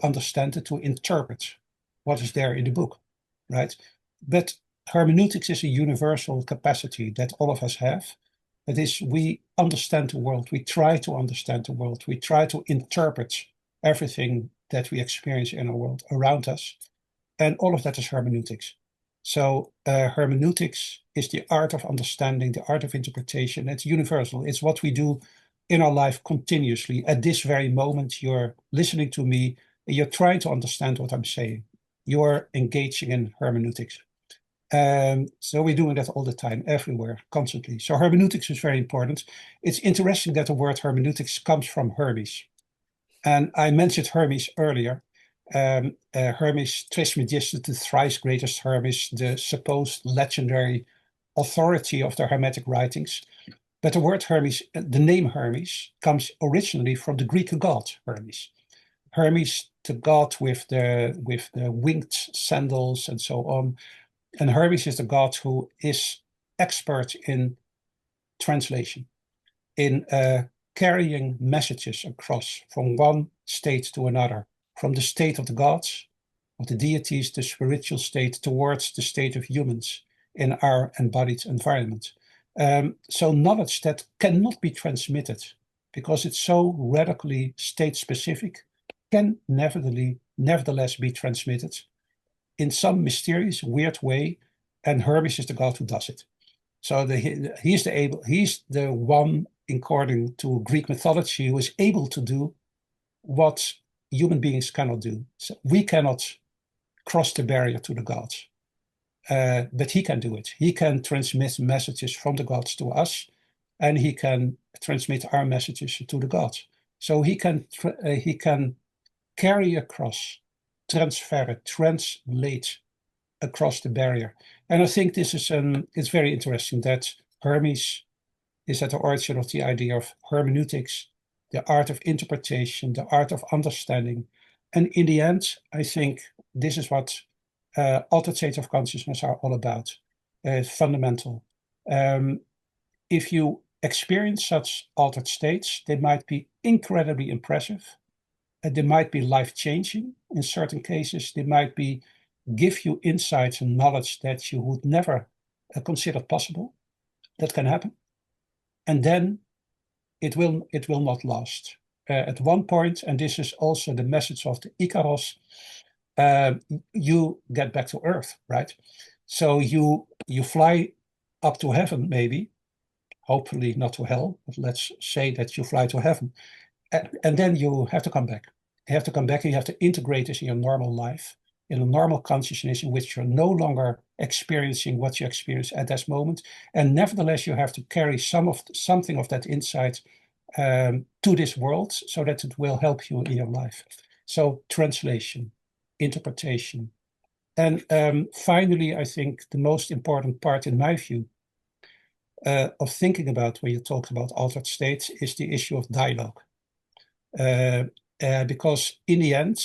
understand it, to interpret what is there in the book, right? But hermeneutics is a universal capacity that all of us have. That is, we understand the world. We try to understand the world. We try to interpret everything that we experience in our world around us. And all of that is hermeneutics. So hermeneutics is the art of understanding, the art of interpretation. It's universal. It's what we do in our life continuously. At this very moment, you're listening to me, and you're trying to understand what I'm saying. You're engaging in hermeneutics. So we're doing that all the time, everywhere, constantly. So hermeneutics is very important. It's interesting that the word hermeneutics comes from Hermes. And I mentioned Hermes earlier. Hermes Trismegistus, the thrice greatest Hermes, the supposed legendary authority of the Hermetic writings. But the word Hermes, the name Hermes, comes originally from the Greek god Hermes. Hermes, the god with the winged sandals and so on. And Hermes is the god who is expert in translation, in carrying messages across from one state to another, from the state of the gods, of the deities, the spiritual state, towards the state of humans in our embodied environment. So knowledge that cannot be transmitted because it's so radically state specific can nevertheless be transmitted in some mysterious, weird way, and Hermes is the god who does it. So he's the one, according to Greek mythology, who is able to do what human beings cannot do. So we cannot cross the barrier to the gods, but he can do it. He can transmit messages from the gods to us, and he can transmit our messages to the gods. So he can carry across, transfer, translate across the barrier. And I think this is it's very interesting that Hermes is at the origin of the idea of hermeneutics, the art of interpretation, the art of understanding. And in the end, I think this is what altered states of consciousness are all about. It's fundamental. If you experience such altered states, they might be incredibly impressive. They might be life-changing in certain cases. They might give you insights and knowledge that you would never consider possible. That can happen. And then it will not last. At one point, and this is also the message of the Icaros, you get back to Earth, right? So you fly up to heaven, maybe, hopefully not to hell, but let's say that you fly to heaven. And then you have to come back. You have to come back and you have to integrate this in your normal life, in a normal consciousness in which you're no longer experiencing what you experience at that moment. And nevertheless, you have to carry something of that insight to this world so that it will help you in your life. So translation, interpretation. And finally, I think the most important part in my view of thinking about when you talk about altered states is the issue of dialogue. Because in the end,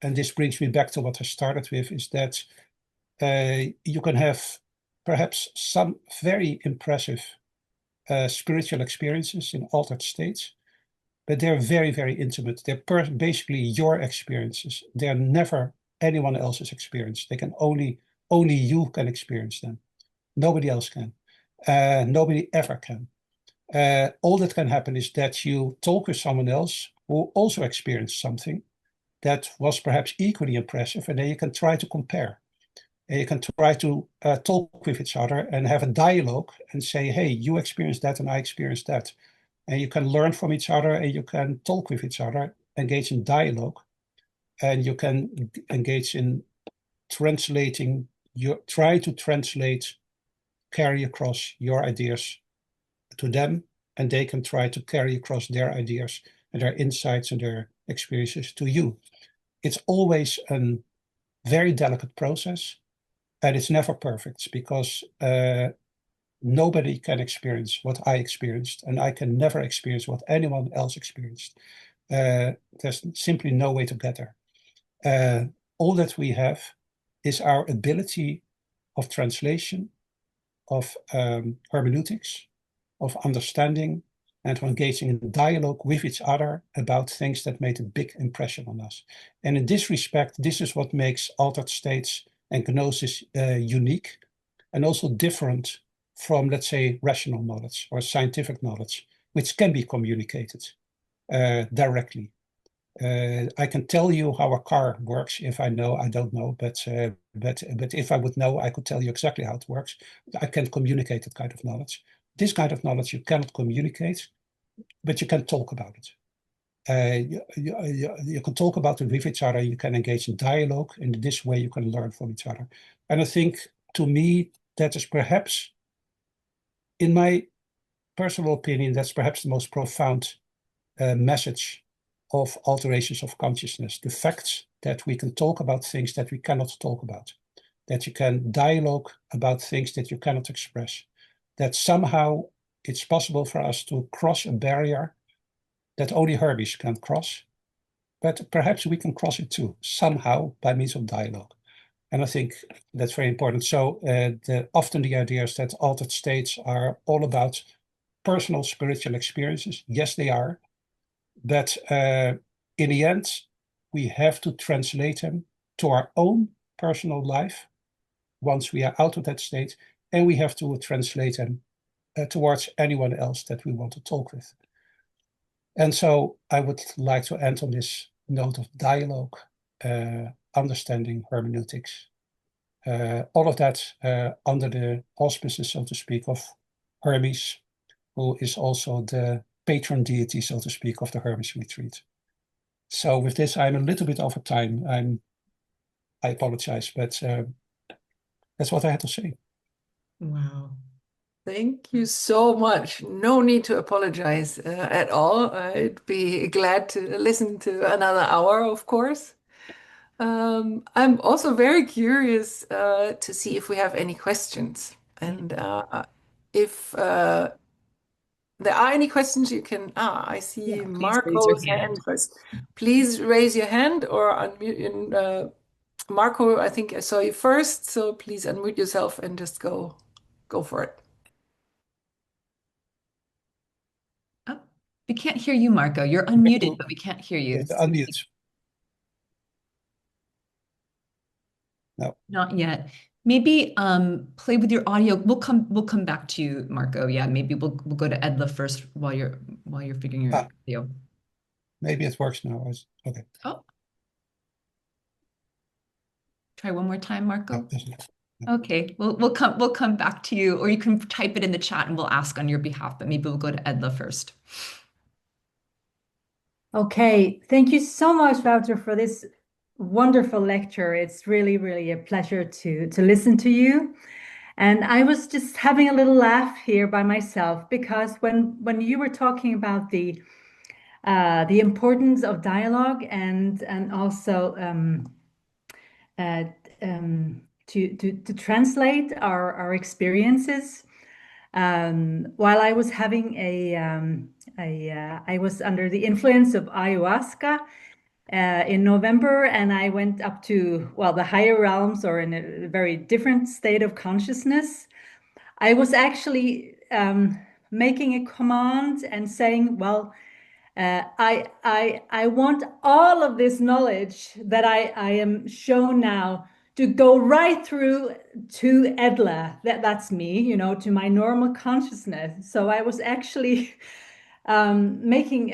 and this brings me back to what I started with, is that you can have perhaps some very impressive spiritual experiences in altered states, but they're very, very intimate. They're basically your experiences. They're never anyone else's experience. They can only you can experience them. Nobody else can. Nobody ever can. All that can happen is that you talk with someone else who also experienced something that was perhaps equally impressive, and then you can try to compare. And you can try to talk with each other and have a dialogue and say, hey, you experienced that and I experienced that. And you can learn from each other and you can talk with each other, engage in dialogue, and you can engage in translating, try to translate, carry across your ideas to them, and they can try to carry across their ideas and their insights and their experiences to you. It's always a very delicate process, and it's never perfect because nobody can experience what I experienced, and I can never experience what anyone else experienced. There's simply no way to get there. All that we have is our ability of translation, of hermeneutics, of understanding, and of engaging in dialogue with each other about things that made a big impression on us. And in this respect, this is what makes altered states and gnosis unique and also different from, let's say, rational knowledge or scientific knowledge, which can be communicated directly. I can tell you how a car works if I know. I don't know, but if I would know, I could tell you exactly how it works. I can communicate that kind of knowledge. This kind of knowledge you cannot communicate, but you can talk about it. You can talk about it with each other. You can engage in dialogue. In this way, you can learn from each other. And I think, to me, that is perhaps, in my personal opinion, that's perhaps the most profound message of alterations of consciousness. The fact that we can talk about things that we cannot talk about, that you can dialogue about things that you cannot express, that somehow it's possible for us to cross a barrier that only Hermes can cross, but perhaps we can cross it too, somehow by means of dialogue. And I think that's very important. So often the idea is that altered states are all about personal spiritual experiences. Yes, they are. But in the end, we have to translate them to our own personal life once we are out of that state, and we have to translate them towards anyone else that we want to talk with. And so I would like to end on this note of dialogue, understanding hermeneutics, all of that under the auspices, so to speak, of Hermes, who is also the patron deity, so to speak, of the Hermes retreat. So with this, I'm a little bit over time. I apologize, but that's what I had to say. Wow. Thank you so much. No need to apologize at all. I'd be glad to listen to another hour, of course. I'm also very curious to see if we have any questions. And if there are any questions, you can. I see Yeah, please raise your Marco's hand. hand first. Please raise your hand or unmute. Marco, I think I saw you first, so please unmute yourself and just go for it. Oh, we can't hear you, Marco. You're unmuted, but we can't hear you. Unmute. No. Not yet. Maybe play with your audio. We'll come back to you, Marco. Yeah, maybe we'll go to Edla first while you're figuring your audio. Maybe it works now. Okay. Oh. Try one more time, Marco. No. Okay, we'll come back to you, or you can type it in the chat and we'll ask on your behalf, but maybe we'll go to Edla first. Okay, thank you so much, Wouter, for this wonderful lecture. It's really, really a pleasure to listen to you. And I was just having a little laugh here by myself because when you were talking about the importance of dialogue and also to translate our experiences. While I was having I was under the influence of ayahuasca in November, and I went up to, well, the higher realms, or in a very different state of consciousness. I was actually making a command and saying, well, I want all of this knowledge that I am shown now to go right through to Edla. That's me, you know, to my normal consciousness. So I was actually making,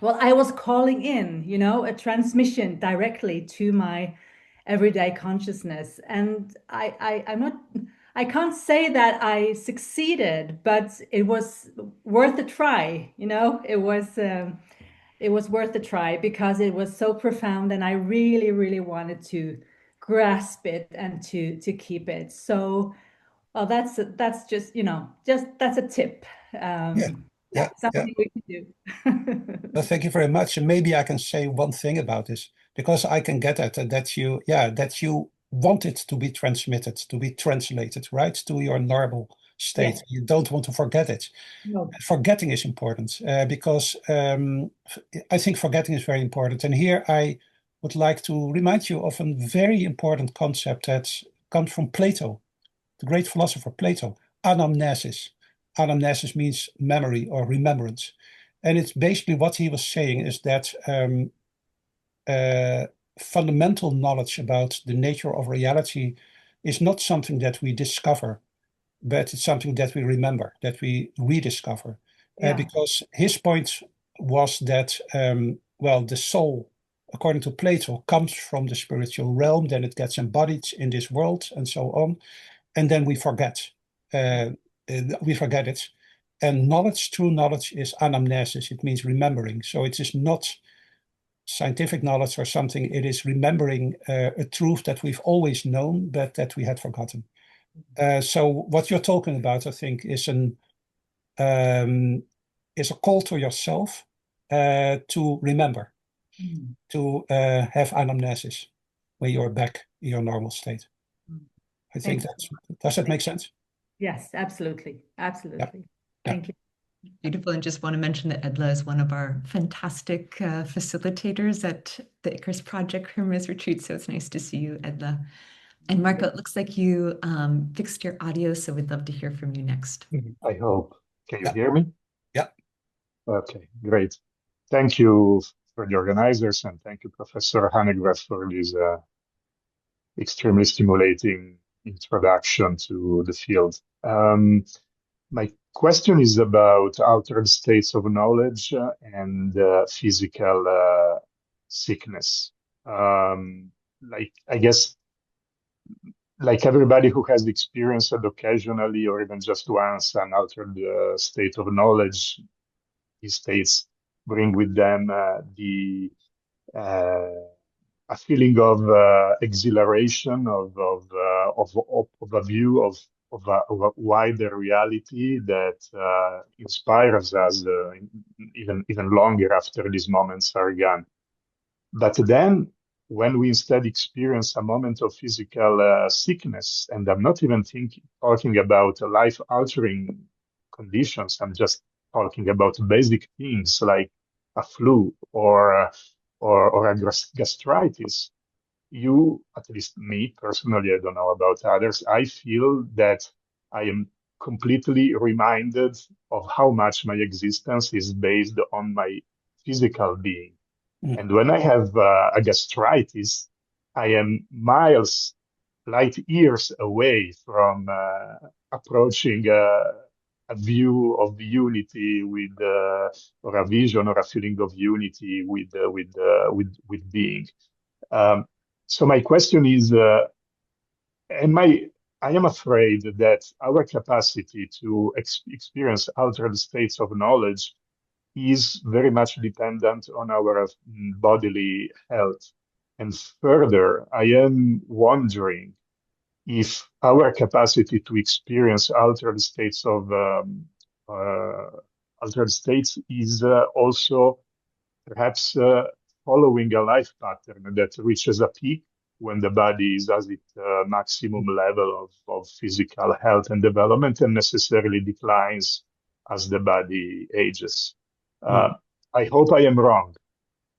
well, I was calling in, you know, a transmission directly to my everyday consciousness. And I can't say that I succeeded, but it was worth a try, you know, it was worth a try because it was so profound and I really, really wanted to grasp it and to keep it. So, well, that's just, you know, that's a tip. Something we can do. Well, thank you very much. And maybe I can say one thing about this, because I can get at that you want it to be transmitted, to be translated, right, to your normal state. You don't want to forget it. No. Forgetting is important because I think forgetting is very important. And here I would like to remind you of a very important concept that comes from Plato, the great philosopher Plato, anamnesis. Anamnesis means memory or remembrance. And it's basically what he was saying is that fundamental knowledge about the nature of reality is not something that we discover, but it's something that we remember, that we rediscover. Because his point was that well, the soul, according to Plato, comes from the spiritual realm, then it gets embodied in this world and so on. And then we forget. We forget it. And knowledge, true knowledge, is anamnesis. It means remembering. So it is not scientific knowledge or something. It is remembering a truth that we've always known, but that we had forgotten. So what you're talking about, I think, is a call to yourself to remember, to have anamnesis when you're back in your normal state. I think does that make sense? Yes, absolutely. Absolutely. Yeah. Thank you. Beautiful. And just want to mention that Edla is one of our fantastic facilitators at the Icarus Project Hermes Retreat. So it's nice to see you, Edla. And Marco, it looks like you fixed your audio, so we'd love to hear from you next. I hope. Can you hear me? Yeah. Okay, great. Thank you for the organizers, and thank you, Professor Hanegraaff, for this extremely stimulating introduction to the field. My question is about altered states of knowledge and physical sickness. I guess, like everybody who has experienced it occasionally or even just once an altered state of knowledge, these states bring with them a feeling of exhilaration, of a view of a wider reality that inspires us even longer after these moments are gone. But then, when we instead experience a moment of physical sickness, and I'm not even talking about life-altering conditions, I'm just talking about basic things like a flu or a gastritis, at least me personally, I don't know about others, I feel that I am completely reminded of how much my existence is based on my physical being. And when I have a gastritis, I am light years away from approaching a view of unity with, or a vision or a feeling of unity with being. So my question is, I am afraid that our capacity to experience altered states of knowledge is very much dependent on our bodily health. And further, I am wondering if our capacity to experience altered states is also perhaps following a life pattern that reaches a peak when the body is at its maximum level of physical health and development, and necessarily declines as the body ages. I hope I am wrong,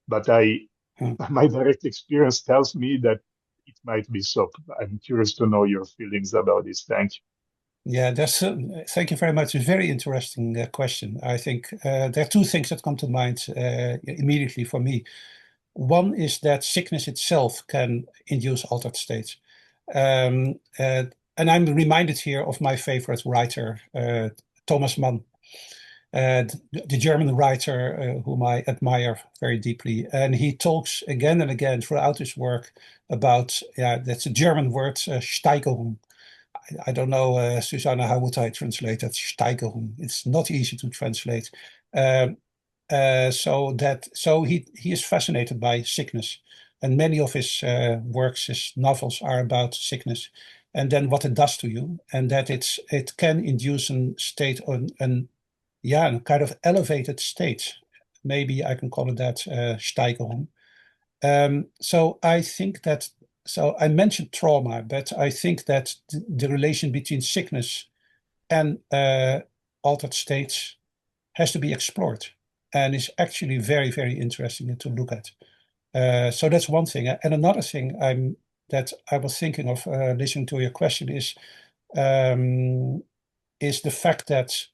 but my direct experience tells me that it might be so. I'm curious to know your feelings about this. Thank you. Yeah, thank you very much. It's a very interesting question. I think there are two things that come to mind immediately for me. One is that sickness itself can induce altered states. And I'm reminded here of my favorite writer, Thomas Mann, the German writer whom I admire very deeply. And he talks again and again throughout his work about, that's a German word, Steigerung. I don't know, Susanna, how would I translate that? Steigerung. It's not easy to translate. So he is fascinated by sickness, and many of his works, his novels, are about sickness, and then what it does to you, and that it can induce a state on a kind of elevated state. Maybe I can call it that, Steigerung. So I think that. So I mentioned trauma, but I think that the relation between sickness and altered states has to be explored, and is actually very, very interesting to look at. So that's one thing. And another thing that I was thinking of listening to your question is the fact that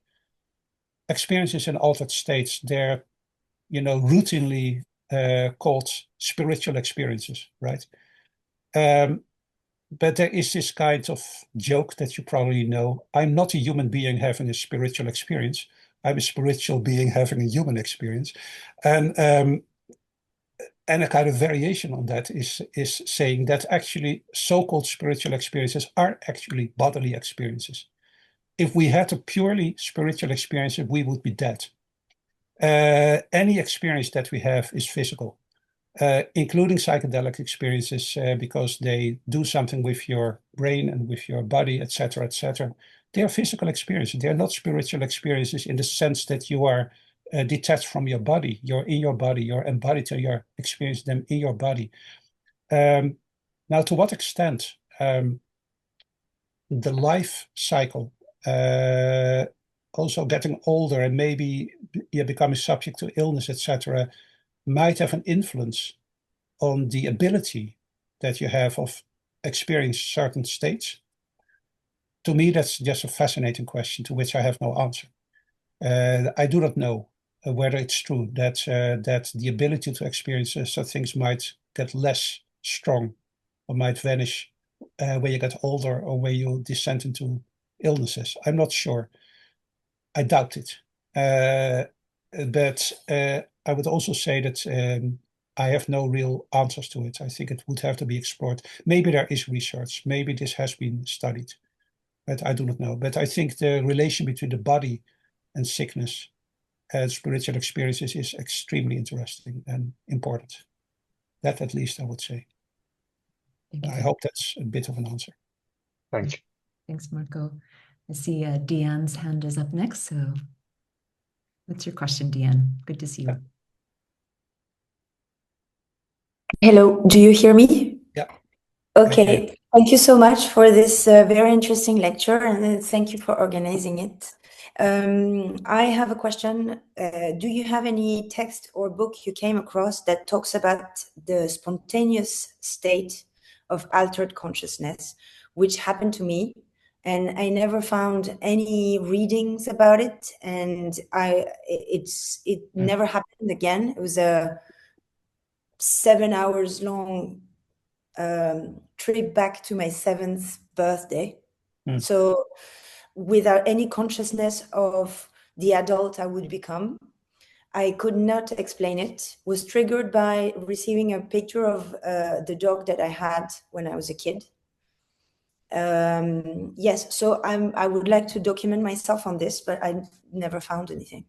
experiences in altered states, they're routinely called spiritual experiences, right? But there is this kind of joke that you probably know. I'm not a human being having a spiritual experience. I'm a spiritual being having a human experience. And And a kind of variation on that is saying that actually so-called spiritual experiences are actually bodily experiences. If we had a purely spiritual experience, we would be dead. Any experience that we have is physical, including psychedelic experiences, because they do something with your brain and with your body, etc., etc. They are physical experiences. They are not spiritual experiences in the sense that you are detached from your body. You're in your body. You're embodied. So you're experiencing them in your body. Now, to what extent the life cycle, also getting older and maybe you're becoming subject to illness, etc., might have an influence on the ability that you have of experiencing certain states? To me, that's just a fascinating question to which I have no answer. I do not know whether it's true that the ability to experience such things might get less strong or might vanish when you get older or when you descend into illnesses. I'm not sure. I doubt it. But I would also say that I have no real answers to it. I think it would have to be explored. Maybe there is research. Maybe this has been studied, but I do not know. But I think the relation between the body and sickness and spiritual experiences is extremely interesting and important. That at least I would say. I hope that's a bit of an answer. Thank you. Thanks, Marco. I see Deanne's hand is up next. So what's your question, Deanne? Good to see you. Hello, do you hear me? Yeah. Okay, thank you so much for this very interesting lecture, and thank you for organizing it. I have a question. Do you have any text or book you came across that talks about the spontaneous state of altered consciousness, which happened to me? And I never found any readings about it, and it never happened again. It was a 7 hours long trip back to my 7th birthday. So without any consciousness of the adult I would become, I could not explain it. Was triggered by receiving a picture of the dog that I had when I was a kid. Yes, so I would like to document myself on this, but I never found anything.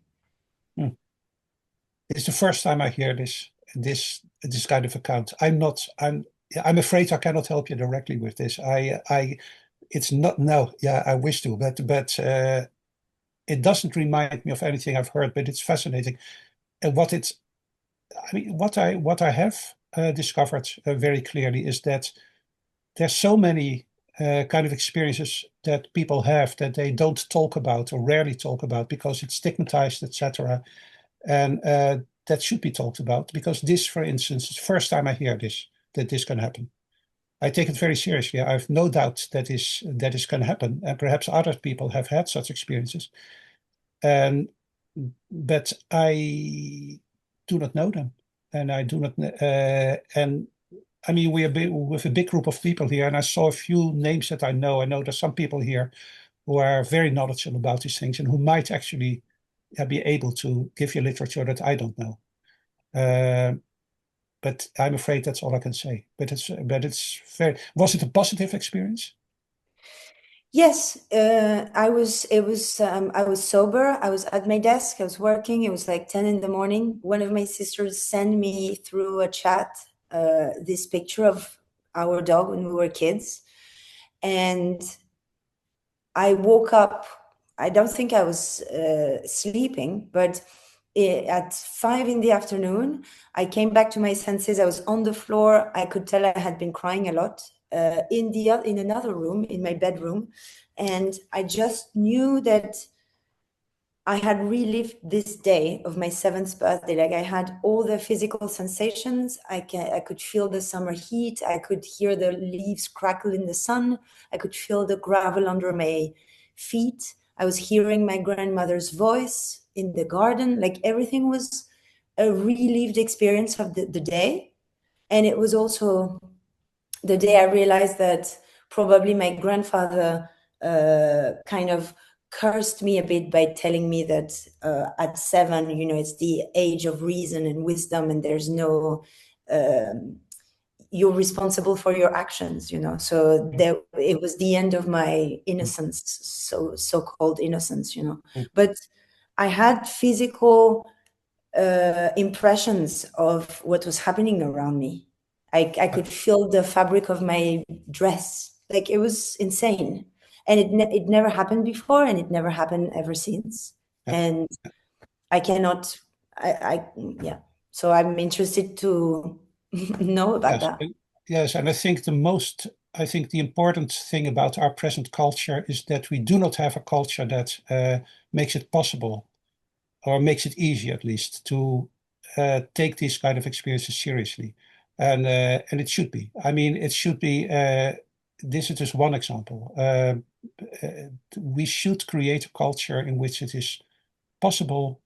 It's the first time I hear this kind of account. I'm afraid I cannot help you directly with this. It's not, no, yeah, I wish to, but it doesn't remind me of anything I've heard, but it's fascinating. And what I have discovered very clearly is that there's so many kind of experiences that people have that they don't talk about or rarely talk about because it's stigmatized, etc. And that should be talked about, because this, for instance, is the first time I hear that this can happen. I take it very seriously. I have no doubt that this can happen, and perhaps other people have had such experiences. But I do not know them, and I do not. And I mean, we are with a big group of people here, and I saw a few names that I know. I know there's some people here who are very knowledgeable about these things and who might actually be able to give you literature that I don't know. But I'm afraid that's all I can say. But it's very. Was it a positive experience? Yes, I was sober. I was at my desk. I was working. It was like 10 in the morning. One of my sisters sent me through a chat this picture of our dog when we were kids, and I woke up. I don't think I was sleeping, but at 5 in the afternoon, I came back to my senses. I was on the floor. I could tell I had been crying a lot in another room, in my bedroom. And I just knew that I had relived this day of my 7th birthday. Like, I had all the physical sensations. I could feel the summer heat. I could hear the leaves crackle in the sun. I could feel the gravel under my feet. I was hearing my grandmother's voice in the garden. Like, everything was a relived experience of the day. And it was also the day I realized that probably my grandfather kind of cursed me a bit by telling me that at 7, it's the age of reason and wisdom, and there's no you're responsible for your actions, you know. So there, it was the end of my innocence, so-called innocence, you know. But I had physical impressions of what was happening around me. I could feel the fabric of my dress. Like, it was insane. And it never happened before, and it never happened ever since. And I cannot, yeah. So I'm interested to know about that. Yes, and I think the important thing about our present culture is that we do not have a culture that makes it possible, or makes it easy at least, to take these kind of experiences seriously. And it should be. I mean, it should be, this is just one example. We should create a culture in which it is possible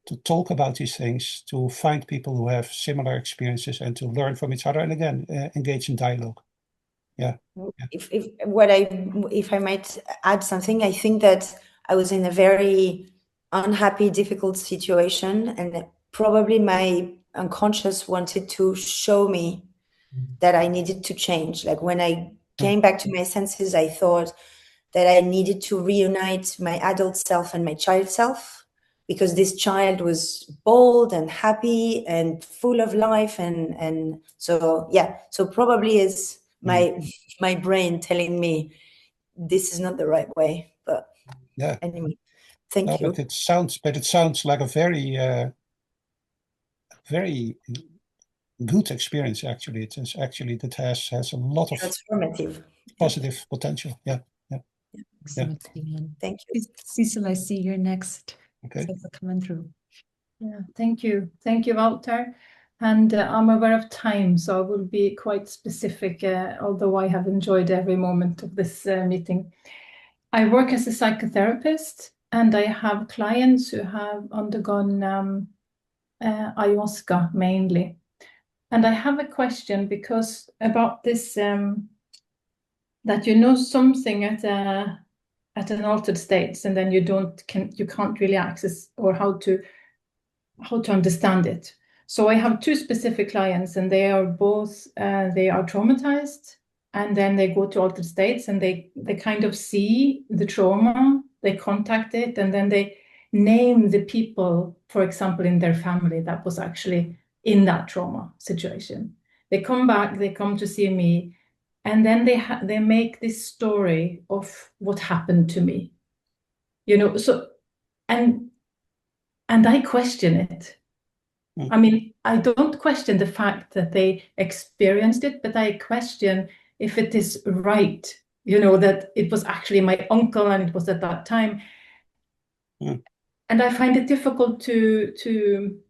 to talk about these things, to find people who have similar experiences, and to learn from each other, and again, engage in dialogue. Yeah. If I might add something, I think that I was in a very unhappy, difficult situation, and probably my unconscious wanted to show me that I needed to change. Like, when I came back to my senses, I thought that I needed to reunite my adult self and my child self, because this child was bold and happy and full of life. And so, yeah, so probably is my brain telling me this is not the right way. But yeah, anyway, thank you. But it sounds like a very good experience. Actually, it is actually that has a lot of transformative, positive potential. Yeah. Excellent. Thank you. Cecil, I see you're next. Okay. Thanks for coming through. Yeah, thank you, Wouter. And I'm aware of time, so I will be quite specific, although I have enjoyed every moment of this meeting. I work as a psychotherapist, and I have clients who have undergone ayahuasca mainly. And I have a question, because about this, that you know something at an altered state, and then you can't really access or how to understand it. So I have two specific clients, and they are both they are traumatized, and then they go to altered states, and they kind of see the trauma, they contact it, and then they name the people, for example, in their family that was actually in that trauma situation. They come back, they come to see me, and then they make this story of what happened to me, you know. So and I question it. I mean, I don't question the fact that they experienced it, but I question if it is right, you know, that it was actually my uncle and it was at that time. And I find it difficult to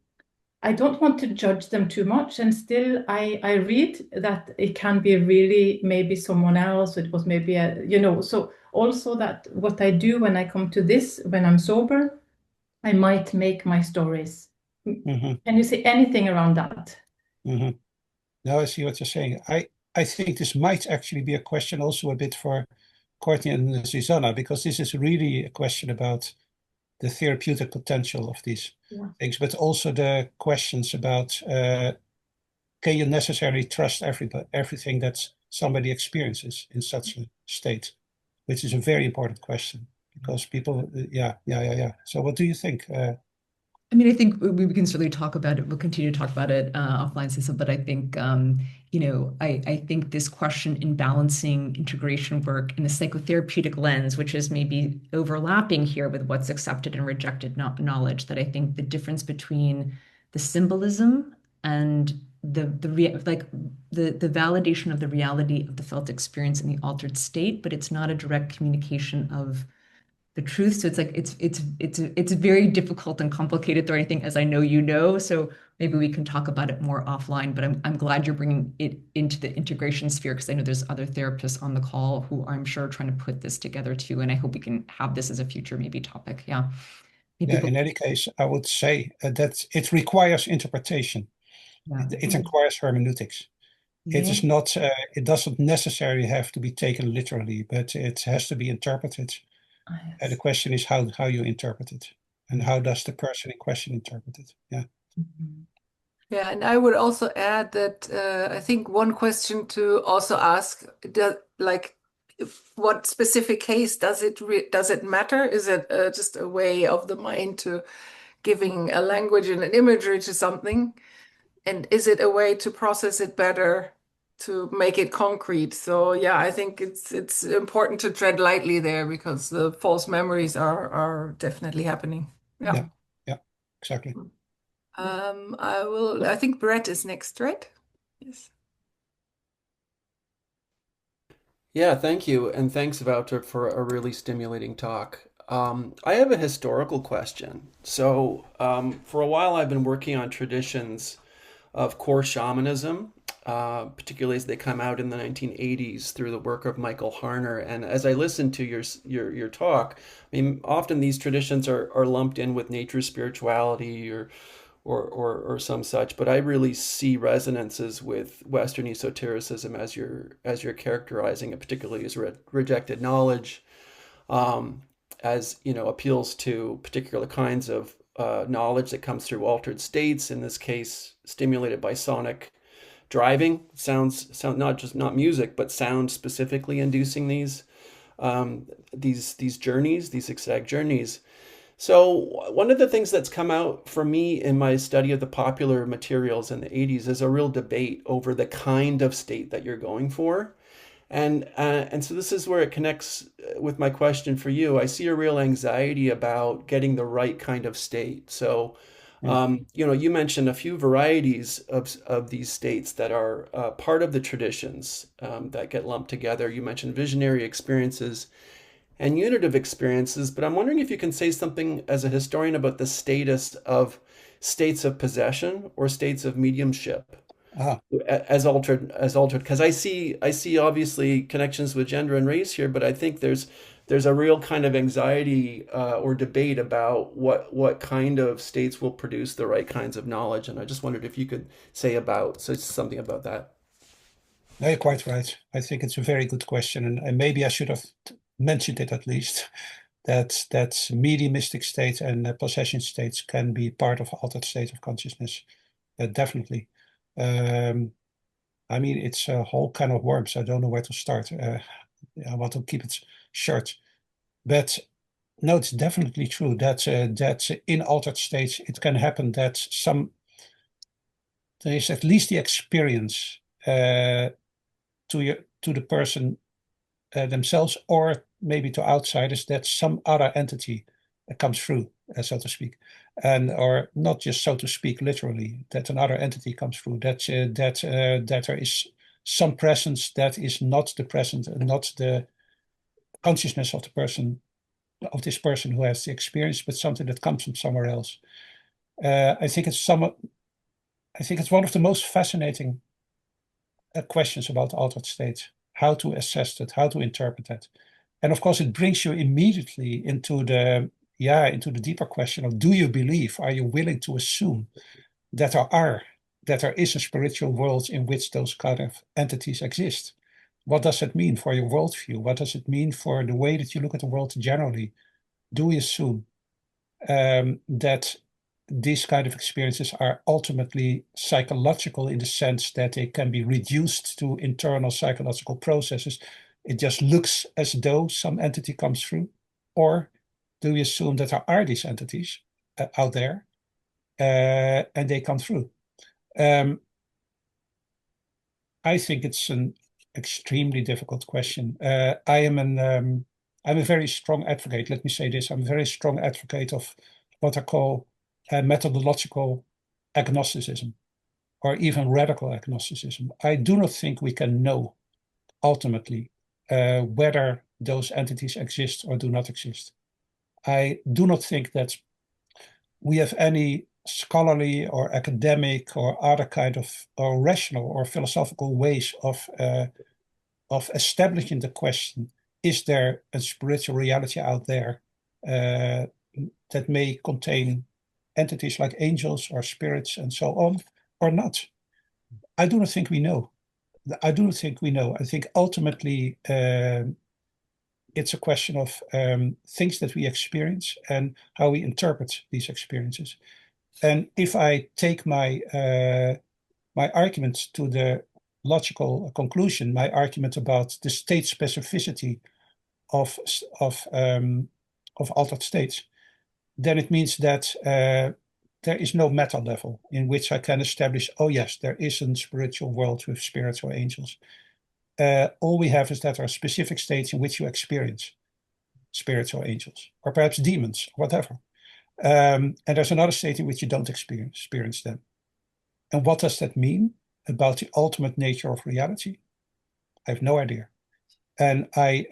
I don't want to judge them too much. And still, I read that it can be really maybe someone else. It was maybe you know, so also that what I do when I come to this, when I'm sober, I might make my stories. Can you say anything around that? Now I see what you're saying. I think this might actually be a question also a bit for Courtney and Susanna, because this is really a question about the therapeutic potential of these things, but also the questions about can you necessarily trust everything that somebody experiences in such a state, which is a very important question, because people, yeah. So what do you think? I mean, I think we can certainly talk about it. We'll continue to talk about it offline, Cecil, but I think, you know, I think this question in balancing integration work in a psychotherapeutic lens, which is maybe overlapping here with what's accepted and rejected knowledge, that I think the difference between the symbolism and the validation of the reality of the felt experience in the altered state, but it's not a direct communication of the truth. So it's like it's very difficult and complicated, though, I think, as I know you know. So maybe we can talk about it more offline. But I'm glad you're bringing it into the integration sphere, because I know there's other therapists on the call who I'm sure are trying to put this together too. And I hope we can have this as a future maybe topic. Yeah. In any case, I would say that it requires interpretation. It requires hermeneutics. It is not. It doesn't necessarily have to be taken literally, but it has to be interpreted. And the question is how you interpret it, and how does the person in question interpret it? Yeah. Yeah, and I would also add that I think one question to also ask, what specific case does it matter? Is it just a way of the mind to giving a language and an imagery to something? And is it a way to process it better, to make it concrete? So yeah, I think it's important to tread lightly there because the false memories are definitely happening. Yeah. Yeah, exactly. I think Brett is next, right? Yes. Yeah, thank you. And thanks, Wouter, for a really stimulating talk. I have a historical question. So, for a while, I've been working on traditions of core shamanism, particularly as they come out in the 1980s through the work of Michael Harner. And as I listened to your talk, I mean, often these traditions are lumped in with nature spirituality or some such, but I really see resonances with Western esotericism as you're characterizing it, particularly as rejected knowledge, as appeals to particular kinds of knowledge that comes through altered states. In this case, stimulated by sonic driving, sound not music, but sound specifically inducing these journeys, these ecstatic journeys. So one of the things that's come out for me in my study of the popular materials in the 80s is a real debate over the kind of state that you're going for. And so this is where it connects with my question for you. I see a real anxiety about getting the right kind of state. So, you mentioned a few varieties of these states that are part of the traditions that get lumped together. You mentioned visionary experiences and unitive experiences, but I'm wondering if you can say something as a historian about the status of states of possession or states of mediumship as altered, because I see obviously connections with gender and race here, but I think there's a real kind of anxiety or debate about what kind of states will produce the right kinds of knowledge, and I just wondered if you could say something about that. No, you're quite right. I think it's a very good question, and maybe I should have mentioned it at least, that mediumistic state and possession states can be part of altered state of consciousness. Definitely. I mean, it's a whole kind of worms. I don't know where to start. I want to keep it short. But no, it's definitely true that in altered states, it can happen that there is at least the experience to the person themselves, or maybe to outsiders, that some other entity comes through, so to speak, or not just so to speak literally, that another entity comes through, that there is some presence that is not the present, not the consciousness of this person who has the experience, but something that comes from somewhere else. I think it's one of the most fascinating questions about altered states, how to assess that, how to interpret that. And of course, it brings you immediately into the deeper question of, do you believe, are you willing to assume that there is a spiritual world in which those kind of entities exist? What does it mean for your worldview? What does it mean for the way that you look at the world generally? Do we assume that these kind of experiences are ultimately psychological, in the sense that they can be reduced to internal psychological processes? It just looks as though some entity comes through. Or do we assume that there are these entities out there and they come through? I think it's an extremely difficult question. I'm a very strong advocate. Let me say this. I'm a very strong advocate of what I call methodological agnosticism, or even radical agnosticism. I do not think we can know ultimately whether those entities exist or do not exist. I do not think that we have any scholarly or academic or other kind of or rational or philosophical ways of establishing the question: is there a spiritual reality out there that may contain entities like angels or spirits and so on, or not? I do not think we know. I think ultimately it's a question of things that we experience and how we interpret these experiences. And if I take my my argument to the logical conclusion, my argument about the state specificity of altered states, then it means that there is no meta level in which I can establish, oh yes, there is a spiritual world with spirits or angels. All we have is that there are specific states in which you experience spirits or angels, or perhaps demons, whatever. And there's another state in which you don't experience them. And what does that mean about the ultimate nature of reality? I have no idea. And I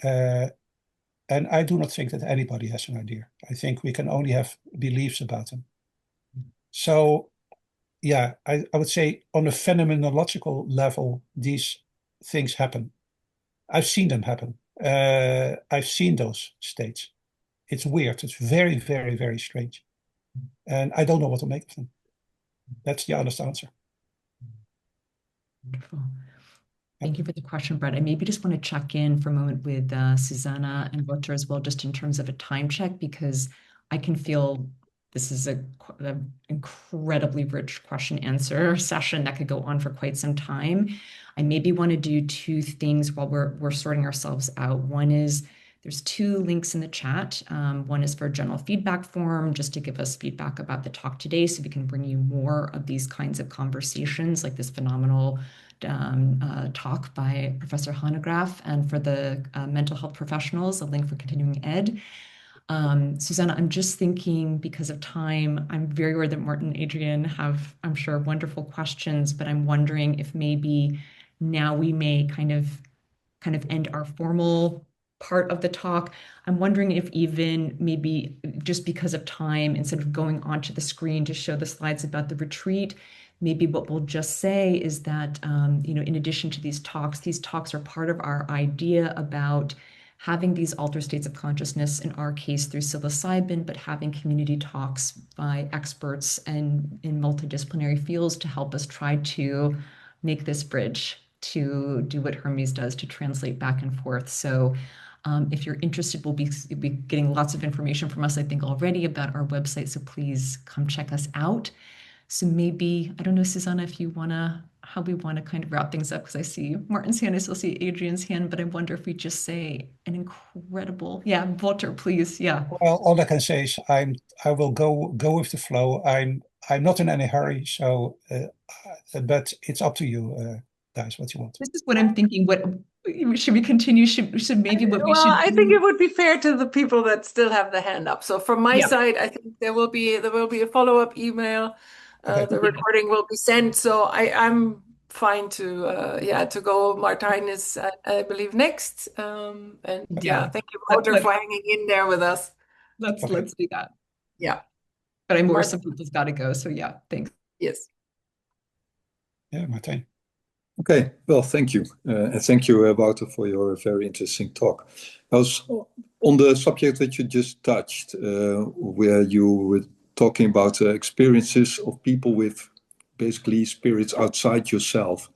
do not think that anybody has an idea. I think we can only have beliefs about them. So, yeah, I would say on a phenomenological level, these things happen. I've seen them happen. I've seen those states. It's weird. It's very, very, very strange. And I don't know what to make of them. That's the honest answer. Wonderful. Thank you for the question, Brett. I maybe just want to check in for a moment with Susanna and Wouter as well, just in terms of a time check, because I can feel this is an incredibly rich question answer session that could go on for quite some time. I maybe want to do two things while we're sorting ourselves out. One is there's two links in the chat. One is for a general feedback form, just to give us feedback about the talk today, so we can bring you more of these kinds of conversations, like this phenomenal talk by Professor Hanegraaff, and for the mental health professionals, a link for continuing ed. Susanna, I'm just thinking, because of time, I'm very aware that Martin and Adrian have, I'm sure, wonderful questions, but I'm wondering if maybe now we may kind of end our formal part of the talk. I'm wondering if even maybe just because of time, instead of going onto the screen to show the slides about the retreat, maybe what we'll just say is that, in addition to these talks are part of our idea about having these altered states of consciousness, in our case through psilocybin, but having community talks by experts and in multidisciplinary fields to help us try to make this bridge to do what Hermes does, to translate back and forth. So if you're interested, we'll be getting lots of information from us, I think, already about our website. So please come check us out. So maybe, I don't know, Susanna, how we want to kind of wrap things up, because I see Martin's hand, I still see Adrian's hand, but I wonder if we just say an incredible, yeah, Wouter, please, yeah. Well, all I can say is I will go with the flow. I'm not in any hurry, so but it's up to you guys what you want. This is what I'm thinking. What should we continue? Should maybe what we should I do? think it would be fair to the people that still have the hand up. So from my side, I think there will be a follow-up email. Okay. The recording will be sent. So I'm fine to go. Martijn is, I believe, next. And thank you, Wouter, for hanging in there with us. Let's do that. Yeah. But I'm aware some people's got to go. So yeah, thanks. Yes. Yeah, Martijn. Okay, well, thank you. And thank you, Wouter, for your very interesting talk. I was on the subject that you just touched, where you were talking about experiences of people with basically spirits outside yourself.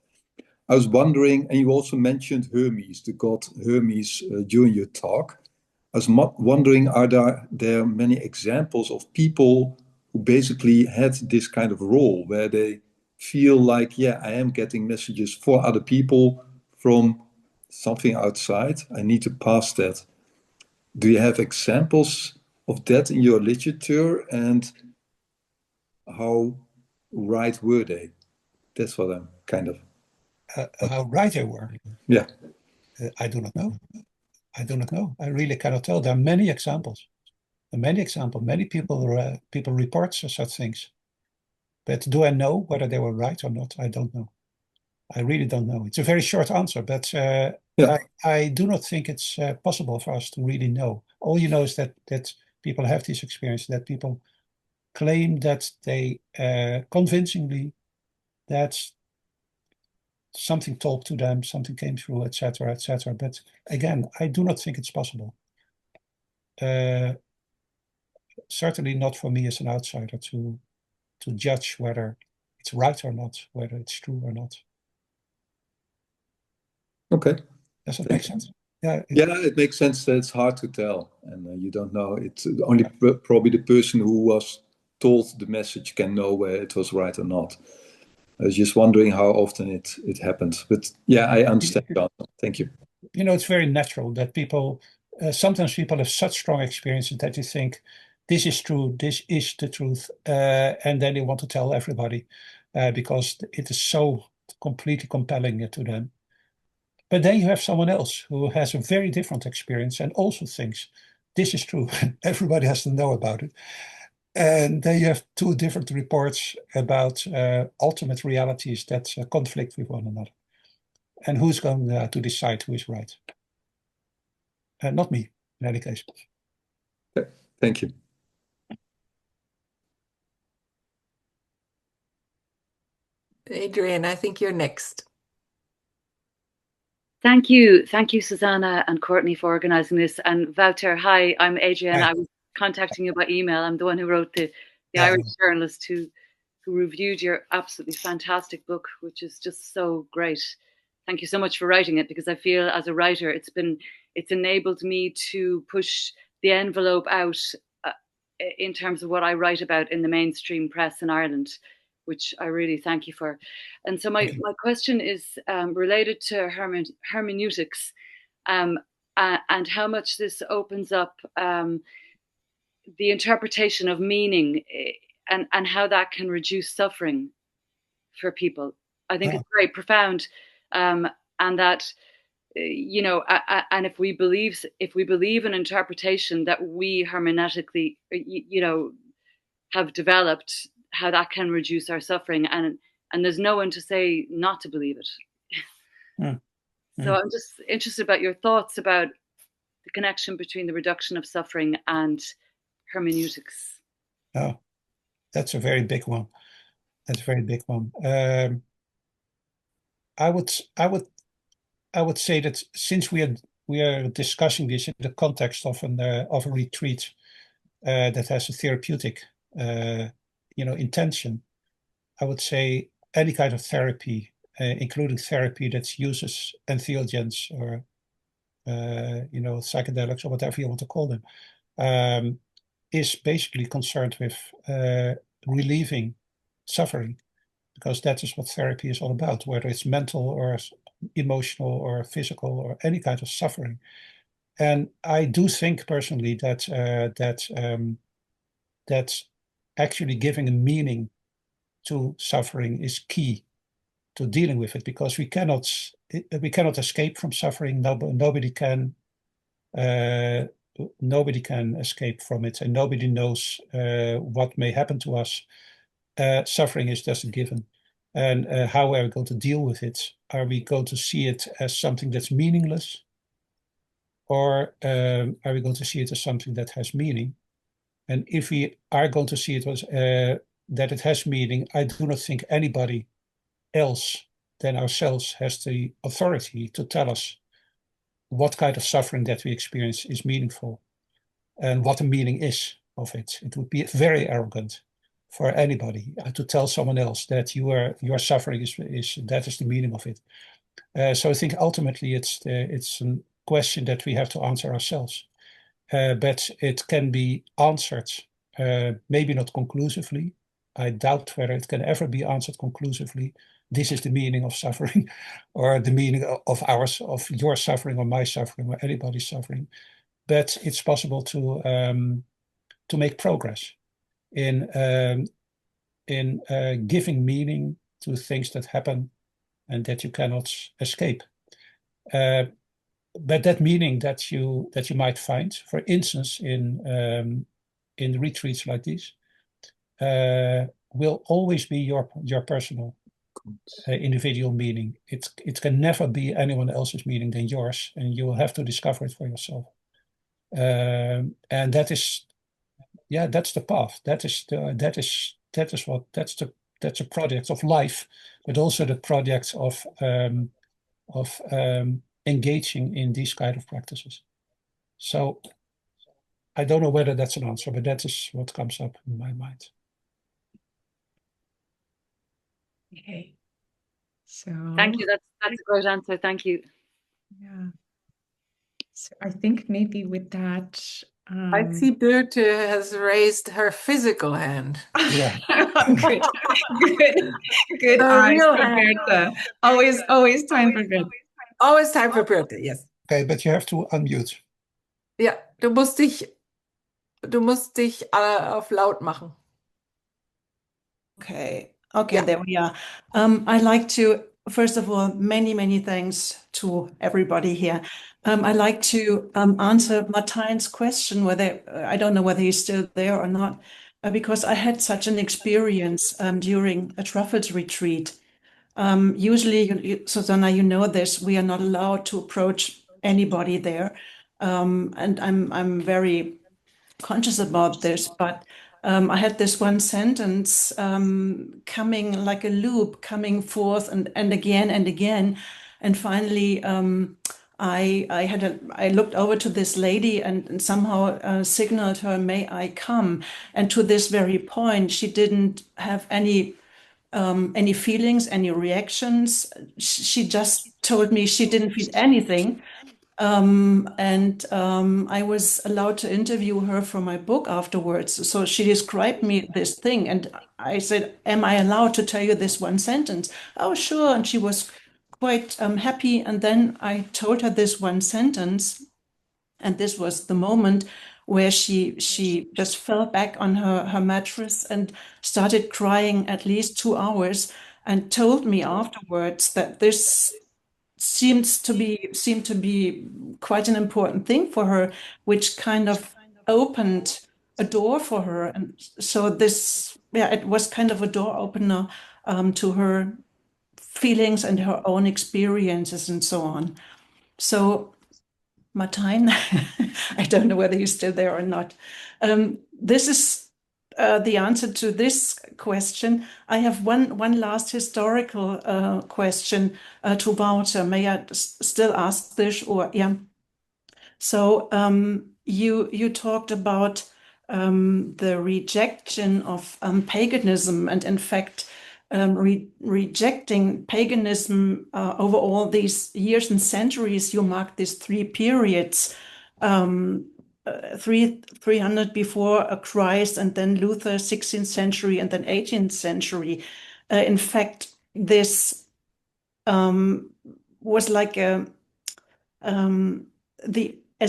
I was wondering, and you also mentioned Hermes, the god Hermes, during your talk. I was wondering, are there many examples of people who basically had this kind of role, where they feel like, yeah, I am getting messages for other people from something outside. I need to pass that. Do you have examples of that in your literature, and how right were they? That's what I'm kind of... How right they were? Yeah. I do not know. I really cannot tell. There are many examples. Many people report such things. But do I know whether they were right or not? I don't know. I really don't know. It's a very short answer, but I do not think it's possible for us to really know. All you know is that people have this experience, that people claim that they convincingly, that something talked to them, something came through, etc., etc. But again, I do not think it's possible. Certainly not for me as an outsider to judge whether it's right or not, whether it's true or not. Okay. Does that make sense? Yeah. It makes sense that it's hard to tell, and you don't know. It's only probably the person who was told the message can know where it was right or not. I was just wondering how often it happens. But yeah, I understand. Thank you. You know, it's very natural that people, sometimes people have such strong experiences that you think, this is true, this is the truth. And then they want to tell everybody because it is so completely compelling to them. But then you have someone else who has a very different experience and also thinks, this is true. Everybody has to know about it. And then you have two different reports about ultimate realities that conflict with one another. And who's going to decide who is right? Not me, in any case. Thank you. Adrian, I think you're next. Thank you, Susanna and Courtney, for organizing this. And Wouter, hi, I'm Adrian. Hi. I was contacting you by email. I'm the one who wrote the Irish journalist who reviewed your absolutely fantastic book, which is just so great. Thank you so much for writing it, because I feel as a writer, it's enabled me to push the envelope out in terms of what I write about in the mainstream press in Ireland, which I really thank you for. And so my question is related to hermeneutics and how much this opens up the interpretation of meaning and how that can reduce suffering for people. I think it's very profound, and that and if we believe in interpretation that we hermeneutically have developed, how that can reduce our suffering, and there's no one to say not to believe it. So I'm just interested about your thoughts about the connection between the reduction of suffering and hermeneutics. Oh, that's a very big one. That's a very big one. I would say that since we are discussing this in the context of a retreat that has a therapeutic intention, I would say any kind of therapy, including therapy that uses entheogens or psychedelics or whatever you want to call them, is basically concerned with relieving suffering, because that is what therapy is all about, whether it's mental or emotional or physical or any kind of suffering. And I do think personally that that actually giving a meaning to suffering is key to dealing with it, because we cannot escape from suffering. Nobody can escape from it, and nobody knows what may happen to us. Suffering is just a given. And how are we going to deal with it? Are we going to see it as something that's meaningless? Or are we going to see it as something that has meaning? And if we are going to see it as that it has meaning, I do not think anybody else than ourselves has the authority to tell us what kind of suffering that we experience is meaningful and what the meaning is of it. It would be very arrogant for anybody to tell someone else that your suffering is that is the meaning of it. So I think ultimately it's a question that we have to answer ourselves. But it can be answered, maybe not conclusively. I doubt whether it can ever be answered conclusively. This is the meaning of suffering, or the meaning of ours, of your suffering, or my suffering, or anybody's suffering. But it's possible to make progress in giving meaning to things that happen and that you cannot escape. But that meaning that you might find, for instance, in retreats like these, will always be your personal individual meaning. It can never be anyone else's meaning than yours, and you will have to discover it for yourself. And that is, that's the path. That's a project of life, but also the project of engaging in these kind of practices. So I don't know whether that's an answer, but that is what comes up in my mind. Okay. So thank you. That's a great answer. Thank you. Yeah. So I think maybe with that, I see Birte has raised her physical hand. Yeah. Good, good, good eyes real for hand. Bertha. Always time for Bertha. Always time for Birte, yes. Okay, but you have to unmute. Ja, du musst dich auf laut machen. Okay, Yeah. there we are. I'd like to, first of all, many thanks to everybody here. I'd like to answer Martijn's question, whether I don't know whether he's still there or not, because I had such an experience during a Truffles retreat. Usually, Susanna, you know this, we are not allowed to approach anybody there, and I'm very conscious about this, but I had this one sentence coming like a loop, coming forth and again and again. And finally, I looked over to this lady and somehow signaled her, "May I come?" And to this very point, she didn't have any feelings, any reactions. She just told me she didn't feel anything. I was allowed to interview her for my book afterwards. So she described me this thing, and I said, "Am I allowed to tell you this one sentence?" "Oh, sure." And she was quite happy. And then I told her this one sentence, and this was the moment where she just fell back on her mattress and started crying at least 2 hours, and told me afterwards that this seemed to be quite an important thing for her, which kind of opened a door for her. And so this, it was kind of a door opener to her feelings and her own experiences and so on. So Martijn, I don't know whether he's still there or not. This is the answer to this question. I have one last historical question to Wouter. May I still ask this? Or yeah. So you talked about the rejection of paganism, and in fact, rejecting paganism over all these years and centuries. You marked these three periods. 300 before Christ, and then Luther, 16th century, and then 18th century. In fact, this was like as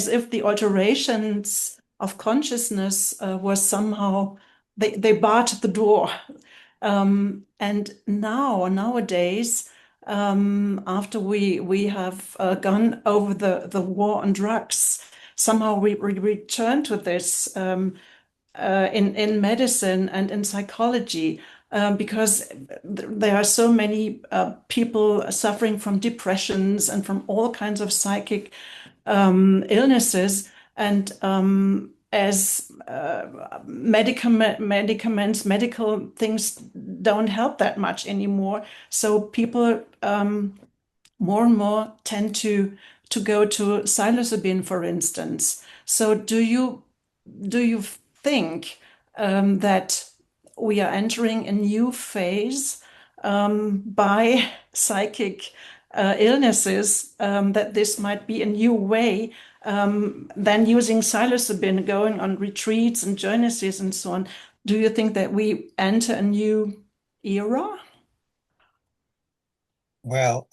if the alterations of consciousness was somehow they barred the door. And nowadays, after we have gone over the war on drugs, somehow we return to this in medicine and in psychology, because there are so many people suffering from depressions and from all kinds of psychic illnesses. And as medicaments, medical things don't help that much anymore. So people more and more tend to go to psilocybin, for instance. So do you think that we are entering a new phase by psychic illnesses, that this might be a new way than using psilocybin, going on retreats and journeys and so on? Do you think that we enter a new era? Well,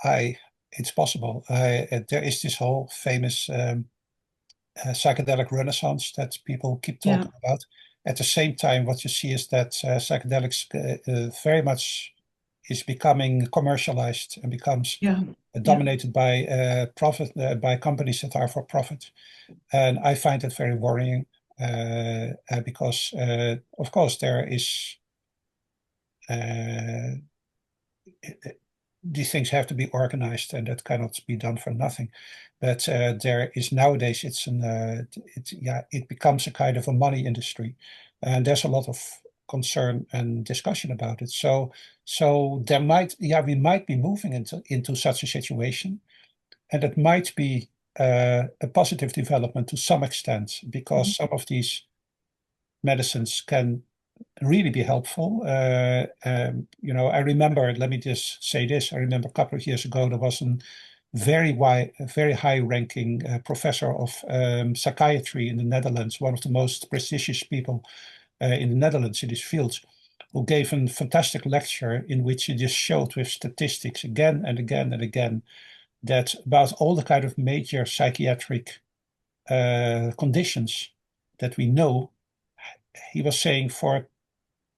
it's possible. There is this whole famous psychedelic renaissance that people keep talking about. At the same time, what you see is that psychedelics very much is becoming commercialized and becomes dominated by profit, by companies that are for profit. And I find it very worrying because, of course, there is these things have to be organized, and that cannot be done for nothing. But there is nowadays it becomes a kind of a money industry, and there's a lot of concern and discussion about it. So there we might be moving into such a situation, and it might be a positive development to some extent, because some of these medicines can really be helpful. I remember, let me just say this, I remember a couple of years ago, there was a very high-ranking professor of psychiatry in the Netherlands, one of the most prestigious people in the Netherlands in this field, who gave a fantastic lecture in which he just showed with statistics again and again and again that about all the kind of major psychiatric conditions that we know, he was saying for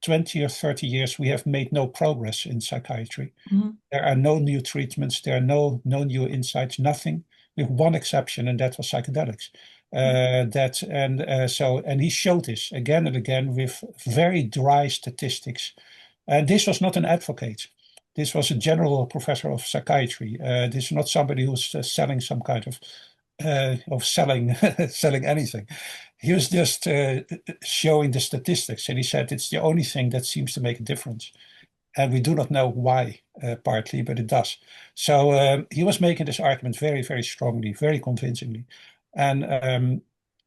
20 or 30 years, we have made no progress in psychiatry. Mm-hmm. There are no new treatments, there are no new insights, nothing, with one exception, and that was psychedelics. And he showed this again and again with very dry statistics. And this was not an advocate. This was a general professor of psychiatry. This is not somebody who's selling some kind of selling selling anything. He was just showing the statistics, and he said it's the only thing that seems to make a difference. And we do not know why, partly, but it does. So he was making this argument very, very strongly, very convincingly. And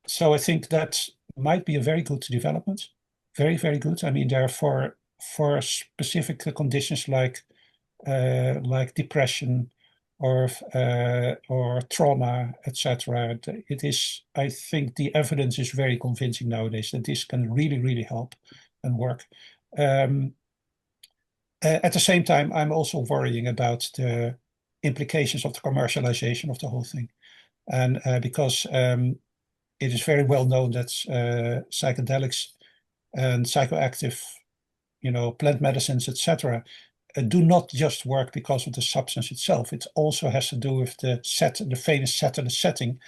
so I think that might be a very good development. Very, very good. I mean, there are for specific conditions like depression or trauma, etc. It is, I think, the evidence is very convincing nowadays that this can really, really help and work. At the same time, I'm also worrying about the implications of the commercialization of the whole thing, and because it is very well known that psychedelics and psychoactive, plant medicines, etc., do not just work because of the substance itself. It also has to do with the famous set and the setting.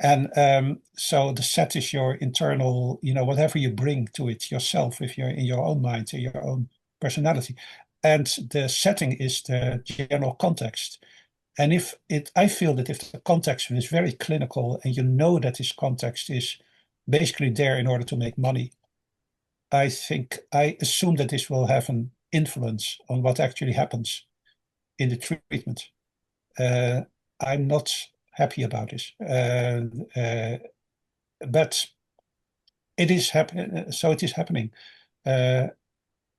And so the set is your internal, whatever you bring to it yourself, if you're in your own mind, in your own personality. And the setting is the general context. And I feel that if the context is very clinical and you know that this context is basically there in order to make money, I assume that this will have an influence on what actually happens in the treatment. I'm not happy about this, but it is happening. So it is happening.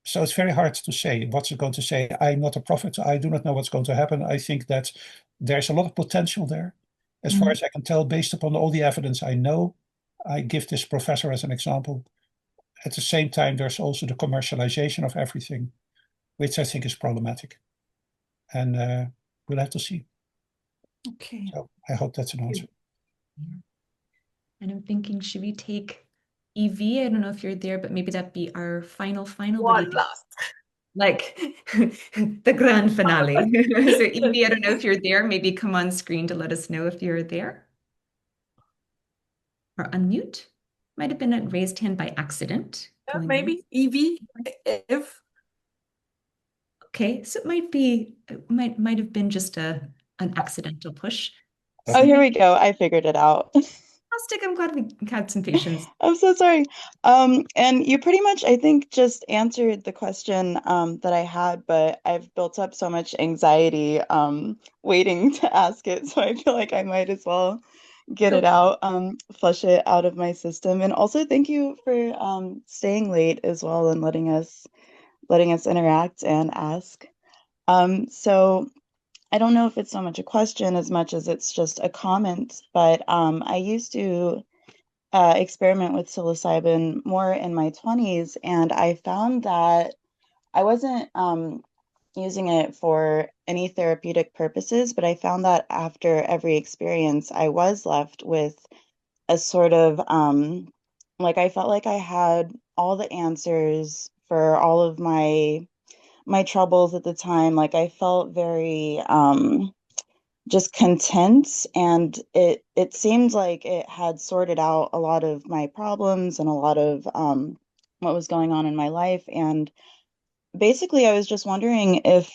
So it's very hard to say what's it going to say. I'm not a prophet. I do not know what's going to happen. I think that there's a lot of potential there. As far as I can tell, based upon all the evidence I know, I give this professor as an example. At the same time, there's also the commercialization of everything, which I think is problematic. And we'll have to see. Okay. So I hope that's an answer. Yeah. And I'm thinking, should we take Evie? I don't know if you're there, but maybe that'd be our final. What do you think? Like the grand finale. So Evie, I don't know if you're there. Maybe come on screen to let us know if you're there. Or unmute. Might have been a raised hand by accident. Yeah, maybe Evie, if. Okay, so it might have been just an accidental push. Oh, here we go. I figured it out. Fantastic. I'm glad we had some patience. I'm so sorry. And you pretty much, I think, just answered the question that I had, but I've built up so much anxiety waiting to ask it. So I feel like I might as well get it out, flush it out of my system. And also thank you for staying late as well and letting us interact and ask. So I don't know if it's so much a question as much as it's just a comment, but I used to experiment with psilocybin more in my 20s, and I found that I wasn't using it for any therapeutic purposes, but I found that after every experience, I was left with a sort of like I felt like I had all the answers for all of my troubles at the time. Like I felt very just content, and it seemed like it had sorted out a lot of my problems and a lot of what was going on in my life. And basically I was just wondering if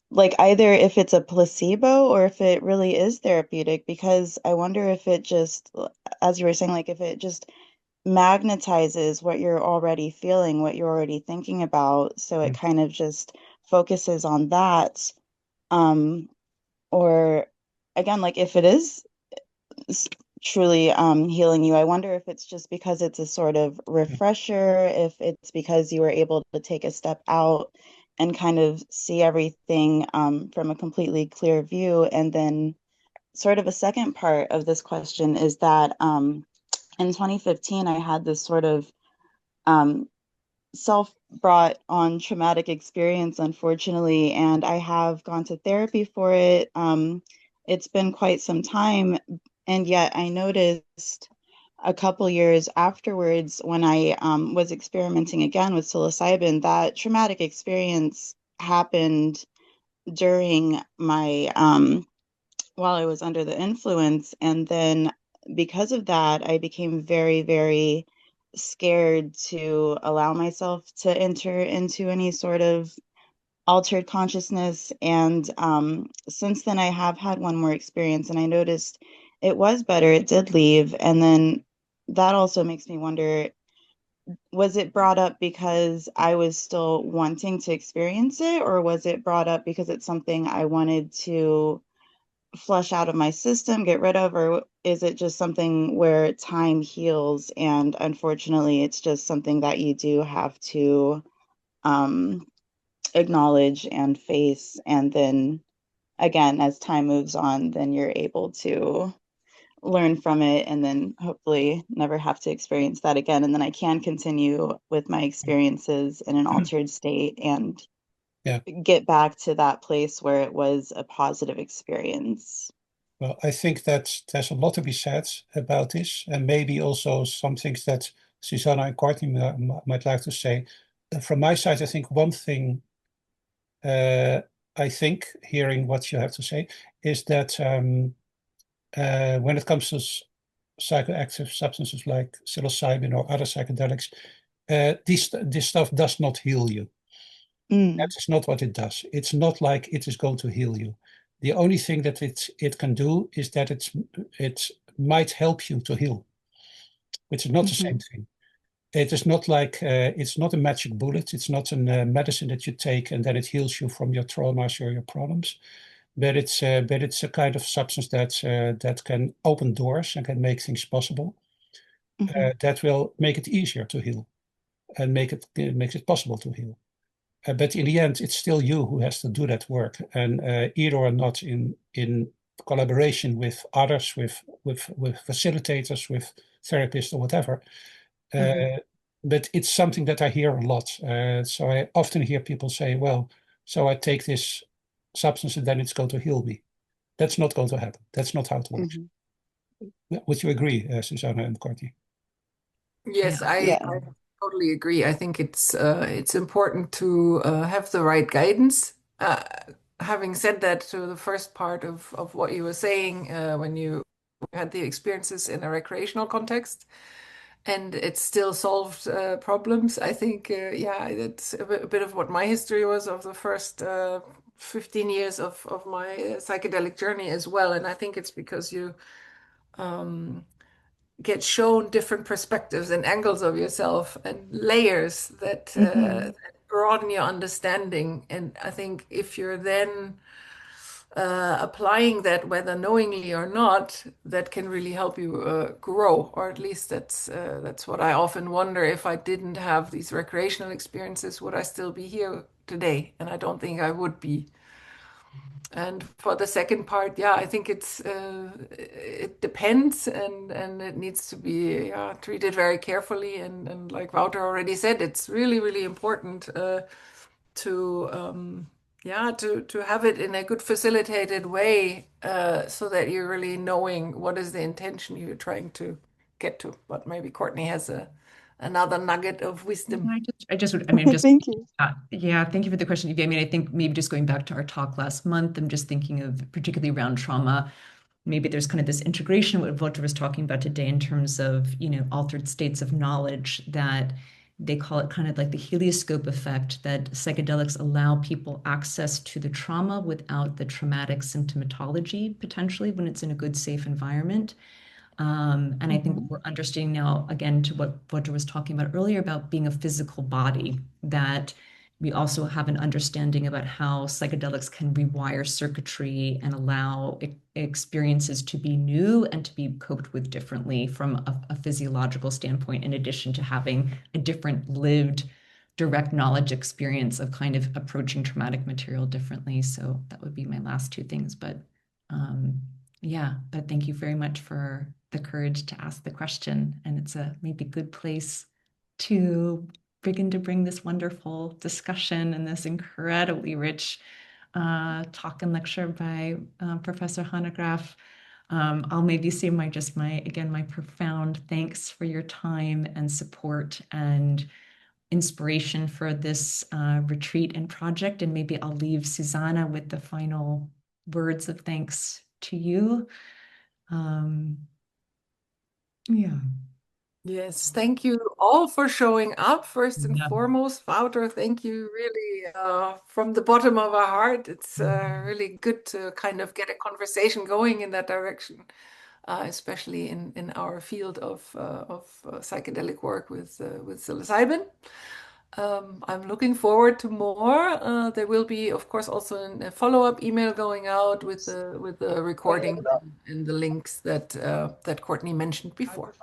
like either if it's a placebo or if it really is therapeutic, because I wonder if it just, as you were saying, like if it just magnetizes what you're already feeling, what you're already thinking about, so it kind of just focuses on that. Or again, like if it is truly healing you, I wonder if it's just because it's a sort of refresher, if it's because you were able to take a step out and kind of see everything from a completely clear view. And then sort of a second part of this question is that in 2015, I had this sort of self-brought on traumatic experience, unfortunately, and I have gone to therapy for it. It's been quite some time, and yet I noticed a couple years afterwards when I was experimenting again with psilocybin, that traumatic experience happened during my while I was under the influence. And then because of that, I became very, very scared to allow myself to enter into any sort of altered consciousness. And since then, I have had one more experience, and I noticed it was better. It did leave. And then that also makes me wonder, was it brought up because I was still wanting to experience it, or was it brought up because it's something I wanted to flush out of my system, get rid of, or is it just something where time heals? And unfortunately, it's just something that you do have to acknowledge and face. And then again, as time moves on, then you're able to learn from it and then hopefully never have to experience that again. And then I can continue with my experiences in an altered state and get back to that place where it was a positive experience. Well, I think that there's a lot to be said about this, and maybe also some things that Susanna and Courtney might like to say. From my side, I think one thing, I think, hearing what you have to say, is that when it comes to psychoactive substances like psilocybin or other psychedelics, this stuff does not heal you. That is not what it does. It's not like it is going to heal you. The only thing that it can do is that it might help you to heal, which is not the same thing. It is not like, it's not a magic bullet. It's not a medicine that you take and then it heals you from your traumas or your problems. But it's a kind of substance that can open doors and can make things possible. That will make it easier to heal and makes it possible to heal. But in the end, it's still you who has to do that work, and either or not in collaboration with others, with facilitators, with therapists or whatever. But it's something that I hear a lot. So I often hear people say, well, so I take this substance and then it's going to heal me. That's not going to happen. That's not how it works. Would you agree, Susanna and Courtney? Yes, I totally agree. I think it's important to have the right guidance. Having said that, to the first part of what you were saying, when you had the experiences in a recreational context, and it still solved problems, I think, that's a bit of what my history was of the first 15 years of my psychedelic journey as well. And I think it's because you get shown different perspectives and angles of yourself and layers that broaden your understanding. And I think if you're then applying that, whether knowingly or not, that can really help you grow. Or at least that's what I often wonder. If I didn't have these recreational experiences, would I still be here today? And I don't think I would be. And for the second part, I think it depends, and it needs to be treated very carefully. And like Wouter already said, it's really, really important to have it in a good facilitated way, so that you're really knowing what is the intention you're trying to get to. But maybe Courtney has another nugget of wisdom. I'm just Thank you. Thank you for the question. I mean, I think maybe just going back to our talk last month, I'm just thinking of particularly around trauma. Maybe there's kind of this integration what Wouter was talking about today in terms of, altered states of knowledge, that they call it kind of like the helioscope effect, that psychedelics allow people access to the trauma without the traumatic symptomatology, potentially, when it's in a good, safe environment. And I think we're understanding now, again, to what Wouter was talking about earlier about being a physical body, that we also have an understanding about how psychedelics can rewire circuitry and allow experiences to be new and to be coped with differently from a physiological standpoint, in addition to having a different lived direct knowledge experience of kind of approaching traumatic material differently. So that would be my last two things. But yeah, but thank you very much for the courage to ask the question. And it's a maybe good place to begin to bring this wonderful discussion and this incredibly rich talk and lecture by Professor Hanegraaff. I'll maybe say my profound thanks for your time and support and inspiration for this retreat and project. And maybe I'll leave Susanna with the final words of thanks to you. Yeah. Yes, thank you all for showing up. First and foremost, Wouter, thank you really from the bottom of our heart. It's really good to kind of get a conversation going in that direction, especially in our field of psychedelic work with psilocybin. I'm looking forward to more. There will be, of course, also a follow-up email going out with the recording and the links that Courtney mentioned before.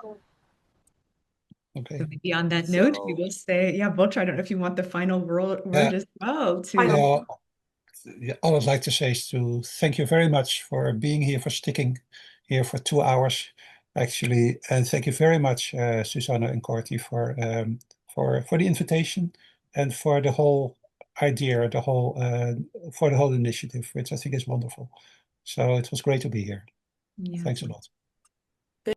Okay. So maybe on that note, we will say, yeah, Wouter, I don't know if you want the final word as well. All I'd like to say is to thank you very much for being here, for sticking here for 2 hours, actually, and thank you very much, Susanna and Courtney, for the invitation and for the whole idea, for the whole initiative, which I think is wonderful. So it was great to be here. Yeah. Thanks a lot.